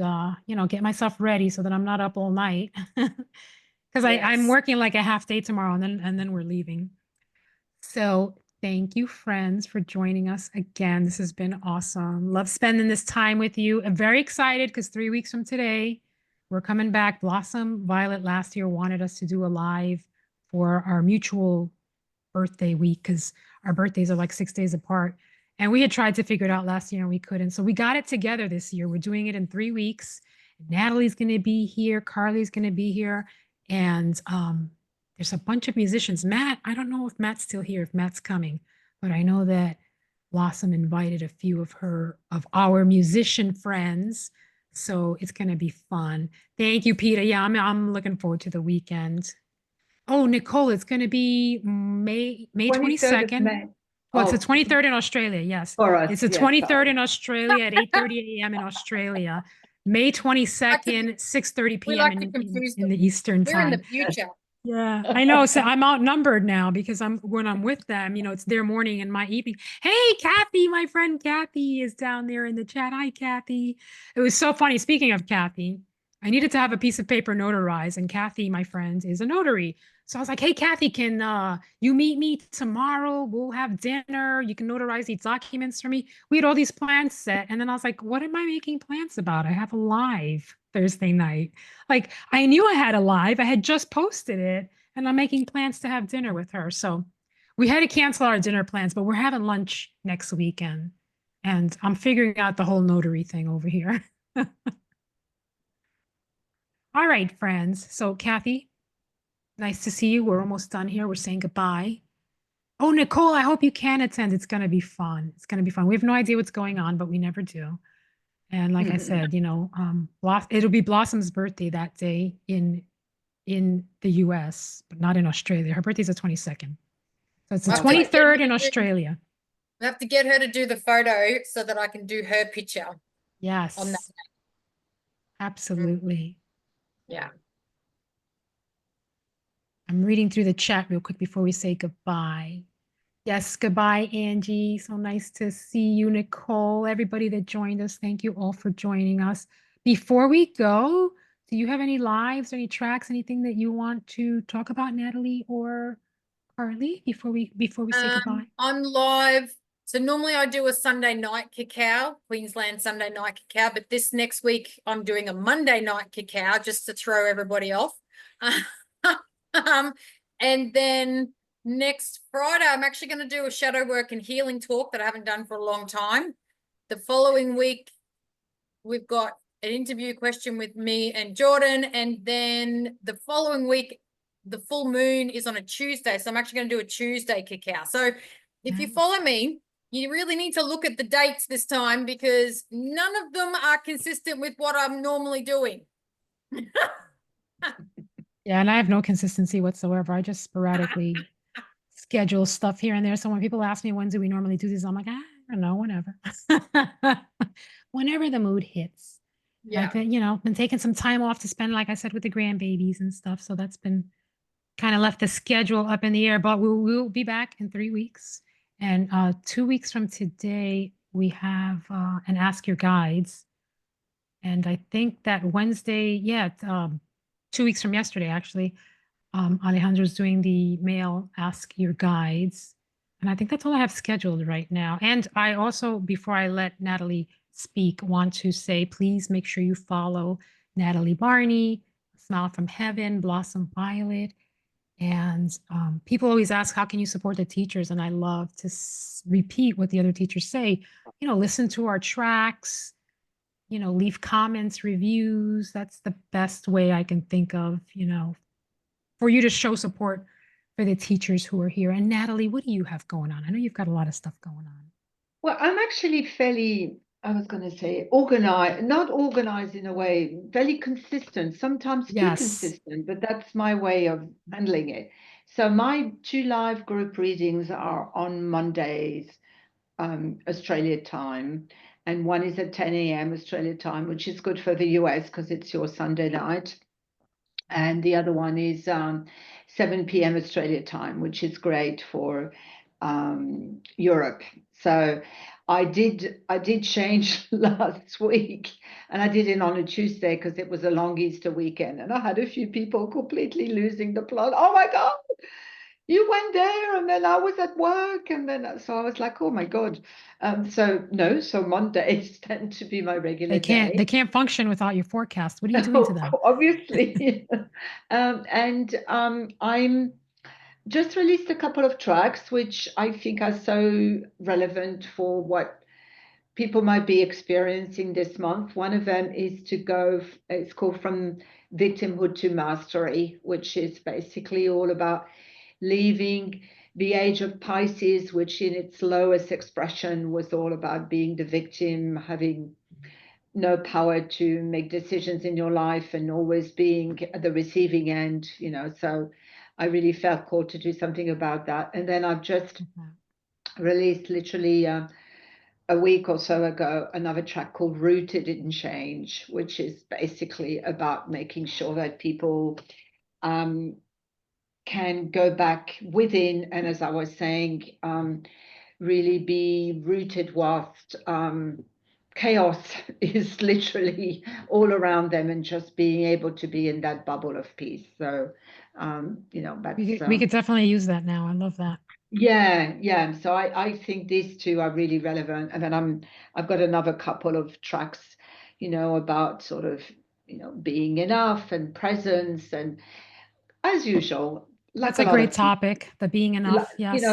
[SPEAKER 1] get myself ready so that I'm not up all night. Because I'm
[SPEAKER 3] Yes.
[SPEAKER 1] working like a half day tomorrow and then we're leaving. So thank you, friends, for joining us again. This has been awesome. Love spending this time with you. I'm very excited because 3 weeks from today, we're coming back. Blossom Violet last year wanted us to do a live for our mutual birthday week because our birthdays are like 6 days apart. And we had tried to figure it out last year and we couldn't. So we got it together this year. We're doing it in 3 weeks. Natalie's going to be here. Carly's going to be here. And there's a bunch of musicians. Matt, I don't know if Matt's still here, if Matt's coming, but I know that Blossom invited a few of our musician friends. So it's going to be fun. Thank you, Peter. Yeah, I'm looking forward to the weekend. Oh, Nicole, it's going to be May
[SPEAKER 2] 23rd of
[SPEAKER 1] 22nd.
[SPEAKER 2] May.
[SPEAKER 1] Well, it's the
[SPEAKER 2] Oh,
[SPEAKER 1] 23rd in Australia. Yes.
[SPEAKER 2] for us.
[SPEAKER 1] It's the
[SPEAKER 2] Yeah,
[SPEAKER 1] 23rd
[SPEAKER 2] sorry.
[SPEAKER 1] in Australia at 8:30 a.m. in Australia. May 22nd, 6:30
[SPEAKER 3] We
[SPEAKER 1] p.m.
[SPEAKER 3] like to
[SPEAKER 1] in
[SPEAKER 3] confuse
[SPEAKER 1] in
[SPEAKER 3] them.
[SPEAKER 1] the Eastern
[SPEAKER 3] We're in the
[SPEAKER 1] time.
[SPEAKER 3] future.
[SPEAKER 1] Yeah, I know. So I'm outnumbered now because when I'm with them, it's their morning and my evening. Hey, Kathy, my friend Kathy is down there in the chat. Hi, Kathy. It was so funny. Speaking of Kathy, I needed to have a piece of paper notarized, and Kathy, my friend, is a notary. So I was like, hey, Kathy, can you meet me tomorrow? We'll have dinner. You can notarize these documents for me. We had all these plans set. And then I was like, what am I making plans about? I have a live Thursday night. Like I knew I had a live. I had just posted it and I'm making plans to have dinner with her. So we had to cancel our dinner plans, but we're having lunch next weekend. And I'm figuring out the whole notary thing over here. All right, friends. So Kathy, nice to see you. We're almost done here. We're saying goodbye. Oh, Nicole, I hope you can attend. It's going to be fun. It's going to be fun. We have no idea what's going on, but we never do. And like I said, it'll be Blossom's birthday that day in the US, but not in Australia. Her birthday's the 22nd. So it's the
[SPEAKER 3] We'll have to get
[SPEAKER 1] 23rd
[SPEAKER 3] her
[SPEAKER 1] in
[SPEAKER 3] to
[SPEAKER 1] Australia.
[SPEAKER 3] we have to get her to do the photo so that I can do her picture on that.
[SPEAKER 1] Yes, absolutely.
[SPEAKER 3] Yeah.
[SPEAKER 1] I'm reading through the chat real quick before we say goodbye. Yes, goodbye, Angie. So nice to see you, Nicole. Everybody that joined us, thank you all for joining us. Before we go, do you have any lives, any tracks, anything that you want to talk about, Natalie or Carly, before we say goodbye?
[SPEAKER 3] I'm live. So normally I do a Sunday night cacao, Queensland Sunday night cacao, but this next week I'm doing a Monday night cacao just to throw everybody off. And then next Friday, I'm actually going to do a shadow work and healing talk that I haven't done for a long time. The following week, we've got an interview question with me and Jordan. And then the following week, the full moon is on a Tuesday. So I'm actually going to do a Tuesday cacao. So if you follow me You really need to look at the dates this time because none of them are consistent with what I'm normally doing.
[SPEAKER 1] Yeah, and I have no consistency whatsoever. I just sporadically schedule stuff here and there. So when people ask me when do we normally do this, I'm like, I don't know, whenever. Whenever the mood hits.
[SPEAKER 3] Yeah.
[SPEAKER 1] I've been, been taking some time off to spend, like I said, with the grandbabies and stuff. So that's been kind of left the schedule up in the air, but we'll be back in 3 weeks. And 2 weeks from today, we have an Ask Your Guides. And I think that Wednesday, 2 weeks from yesterday, actually, Alejandro's doing the mail Ask Your Guides. And I think that's all I have scheduled right now. And I also, before I let Natalie speak, want to say, please make sure you follow Natalie Barney, Smile from Heaven, Blossom Violet. And people always ask, how can you support the teachers? And I love to repeat what the other teachers say, listen to our tracks, leave comments, reviews. That's the best way I can think of, for you to show support for the teachers who are here. And Natalie, what do you have going on? I know you've got a lot of stuff going on.
[SPEAKER 2] Well, I'm actually fairly, I was going to say, organized, not organized in a way, very consistent, sometimes too
[SPEAKER 1] Yes.
[SPEAKER 2] consistent, but that's my way of handling it. So my 2 live group readings are on Mondays, Australia time, and one is at 10 a.m. Australia time, which is good for the US because it's your Sunday night. And the other one is 7 p.m. Australia time, which is great for Europe. So I did change last week, and I did it on a Tuesday because it was a long Easter weekend, and I had a few people completely losing the plot. Oh my God, you went there, and then I was at work, and then so I was like, oh my God. So Mondays tend to be my regular day.
[SPEAKER 1] They can't function without your forecast. What are you doing to them?
[SPEAKER 2] Obviously. I'm just released a couple of tracks which I think are so relevant for what people might be experiencing this month. One of them is it's called From Victimhood to Mastery, which is basically all about leaving the age of Pisces, which in its lowest expression was all about being the victim, having no power to make decisions in your life and always being at the receiving end, so I really felt called to do something about that. And then I've just released literally a week or so ago another track called Rooted in Change, which is basically about making sure that people can go back within, and as I was saying, really be rooted whilst chaos is literally all around them, and just being able to be in that bubble of peace. So that's
[SPEAKER 1] we could definitely use that now. I love that.
[SPEAKER 2] yeah. So I think these two are really relevant. And then I've got another couple of tracks, about sort of, being enough and presence, and as usual,
[SPEAKER 1] That's a great topic, the being enough. Yes.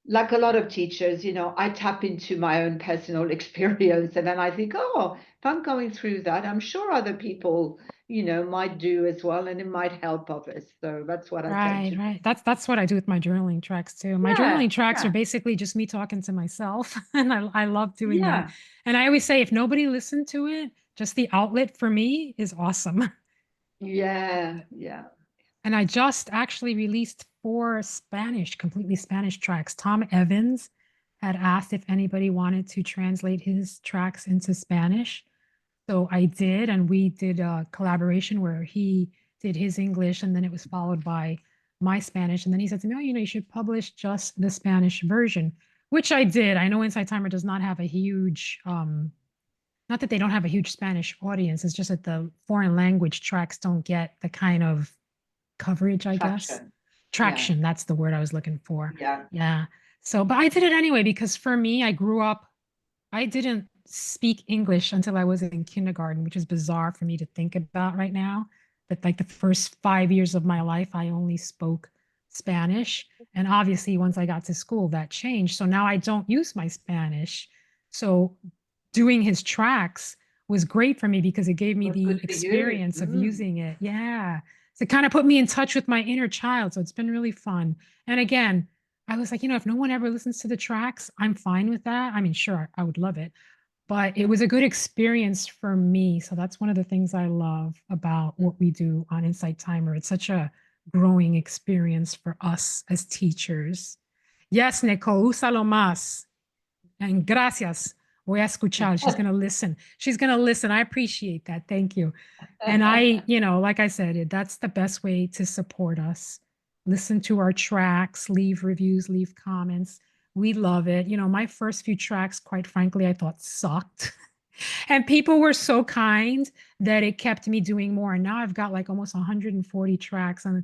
[SPEAKER 2] Like a lot of teachers, I tap into my own personal experience, and then I think, oh, if I'm going through that, I'm sure other people, might do as well, and it might help others. So that's what I tend to do.
[SPEAKER 1] Right. That's what I do with my journaling tracks too. My journaling tracks are basically just me talking to myself, and I love doing that. And I always say, if nobody listened to it, just the outlet for me is awesome.
[SPEAKER 2] Yeah.
[SPEAKER 1] And I just actually released 4 completely Spanish tracks. Tom Evans had asked if anybody wanted to translate his tracks into Spanish. So I did, and we did a collaboration where he did his English, and then it was followed by my Spanish. And then he said to me, oh, you should publish just the Spanish version, which I did. I know Inside Timer does not have a huge, not that they don't have a huge Spanish audience. It's just that the foreign language tracks don't get the kind of coverage, I guess. Traction, that's the word I was looking for. Yeah. So, but I did it anyway, because for me, I grew up, I didn't speak English until I was in kindergarten, which is bizarre for me to think about right now. But like the first 5 years of my life, I only spoke Spanish. And obviously, once I got to school, that changed. So now I don't use my Spanish. So doing his tracks was great for me because it gave me the experience of using it. Yeah. So it kind of put me in touch with my inner child. So it's been really fun. And again, I was like, if no one ever listens to the tracks, I'm fine with that. I mean, sure, I would love it, but it was a good experience for me. So that's one of the things I love about what we do on Insight Timer. It's such a growing experience for us as teachers. Yes, Nicole, úsalo más. And gracias. Voy a escuchar. She's going to listen. She's going to listen. I appreciate that. Thank you. And I, like I said, that's the best way to support us. Listen to our tracks, leave reviews, leave comments. We love it. My first few tracks, quite frankly, I thought sucked. And people were so kind that it kept me doing more. And now I've got like almost 140 tracks. And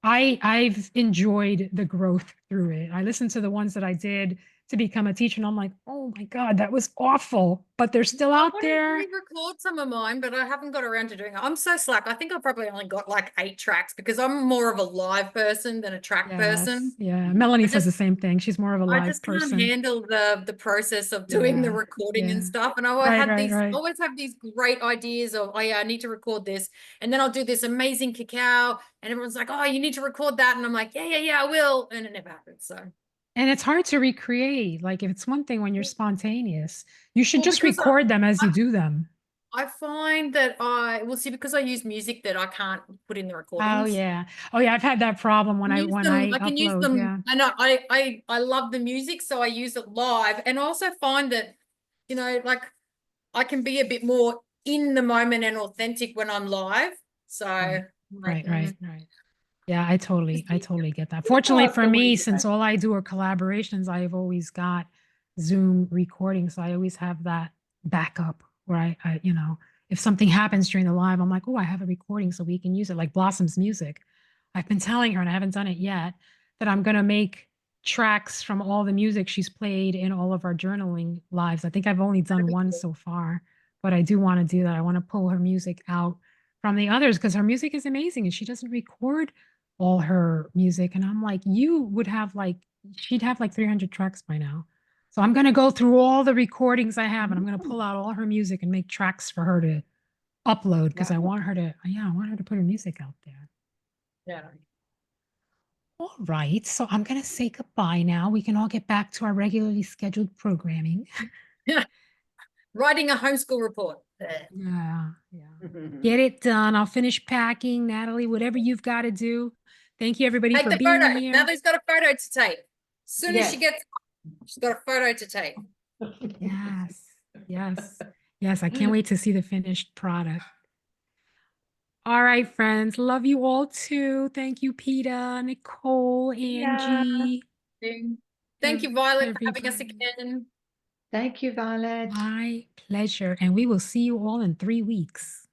[SPEAKER 1] I've enjoyed the growth through it. I listened to the ones that I did to become a teacher, and I'm like, oh my God, that was awful. But they're still
[SPEAKER 3] I
[SPEAKER 1] out
[SPEAKER 3] want to
[SPEAKER 1] there.
[SPEAKER 3] re-record some of mine, but I haven't got around to doing it. I'm so slack. I think I've probably only got like 8 tracks because I'm more of a live person than a track person.
[SPEAKER 1] Yeah. Melanie
[SPEAKER 3] I
[SPEAKER 1] says the
[SPEAKER 3] just
[SPEAKER 1] same thing. She's more of a
[SPEAKER 3] I
[SPEAKER 1] live
[SPEAKER 3] just can't
[SPEAKER 1] person.
[SPEAKER 3] handle the process of doing the
[SPEAKER 1] Yeah,
[SPEAKER 3] recording and
[SPEAKER 1] yeah.
[SPEAKER 3] stuff. And I
[SPEAKER 1] Right.
[SPEAKER 3] always have these great ideas of, oh yeah, I need to record this. And then I'll do this amazing cacao and everyone's like, oh, you need to record that. And I'm like, yeah, I will. And it never happens. So
[SPEAKER 1] And it's hard to recreate. Like if it's one thing when you're spontaneous, you should
[SPEAKER 3] well,
[SPEAKER 1] just
[SPEAKER 3] because
[SPEAKER 1] record them as you do them.
[SPEAKER 3] I find that because I use music that I can't put in the
[SPEAKER 1] Oh
[SPEAKER 3] recordings.
[SPEAKER 1] yeah. I've had that problem when I
[SPEAKER 3] I can use
[SPEAKER 1] upload.
[SPEAKER 3] them.
[SPEAKER 1] Yeah.
[SPEAKER 3] I know I love the music, so I use it live, and I also find that, like I can be a bit more in the moment and authentic when I'm live. So like,
[SPEAKER 1] Right. Yeah, I totally
[SPEAKER 3] just easier.
[SPEAKER 1] get that.
[SPEAKER 2] It's
[SPEAKER 1] Fortunately
[SPEAKER 2] about
[SPEAKER 1] for
[SPEAKER 2] the
[SPEAKER 1] me,
[SPEAKER 2] way you
[SPEAKER 1] since all I do are collaborations, I've always got Zoom recordings. So I always have that backup where if something happens during the live, I'm like, oh, I have a recording so we can use it, like Blossom's music. I've been telling her, and I haven't done it yet, that I'm gonna make tracks from all the music she's played in all of our journaling lives. I think I've only done
[SPEAKER 3] That'd be
[SPEAKER 1] one
[SPEAKER 3] cool.
[SPEAKER 1] so far, but I do want to do that. I want to pull her music out from the others because her music is amazing and she doesn't record all her music. And I'm like, she'd have like 300 tracks by now. So I'm going to go through all the recordings I have and I'm going to pull out all her music and make tracks for her to upload because I
[SPEAKER 2] Wow.
[SPEAKER 1] want her to put her music out there.
[SPEAKER 3] Yeah.
[SPEAKER 1] All right. So I'm going to say goodbye now. We can all get back to our regularly scheduled programming.
[SPEAKER 3] Writing a homeschool report.
[SPEAKER 1] Yeah. Get it done. I'll finish packing, Natalie, whatever you've got to do. Thank you, everybody,
[SPEAKER 3] Take
[SPEAKER 1] for
[SPEAKER 3] the
[SPEAKER 1] being
[SPEAKER 3] photo.
[SPEAKER 1] here.
[SPEAKER 3] Natalie's got a photo to take. As soon as she
[SPEAKER 2] Yes.
[SPEAKER 3] gets, she's got a photo to take.
[SPEAKER 1] Yes. I can't wait to see the finished product. All right, friends. Love you all too. Thank you, Peter, Nicole, Angie.
[SPEAKER 3] Thank you, Violet, for having us
[SPEAKER 1] Everybody.
[SPEAKER 3] again.
[SPEAKER 2] Thank you, Violet.
[SPEAKER 1] My pleasure. And we will see you all in 3 weeks.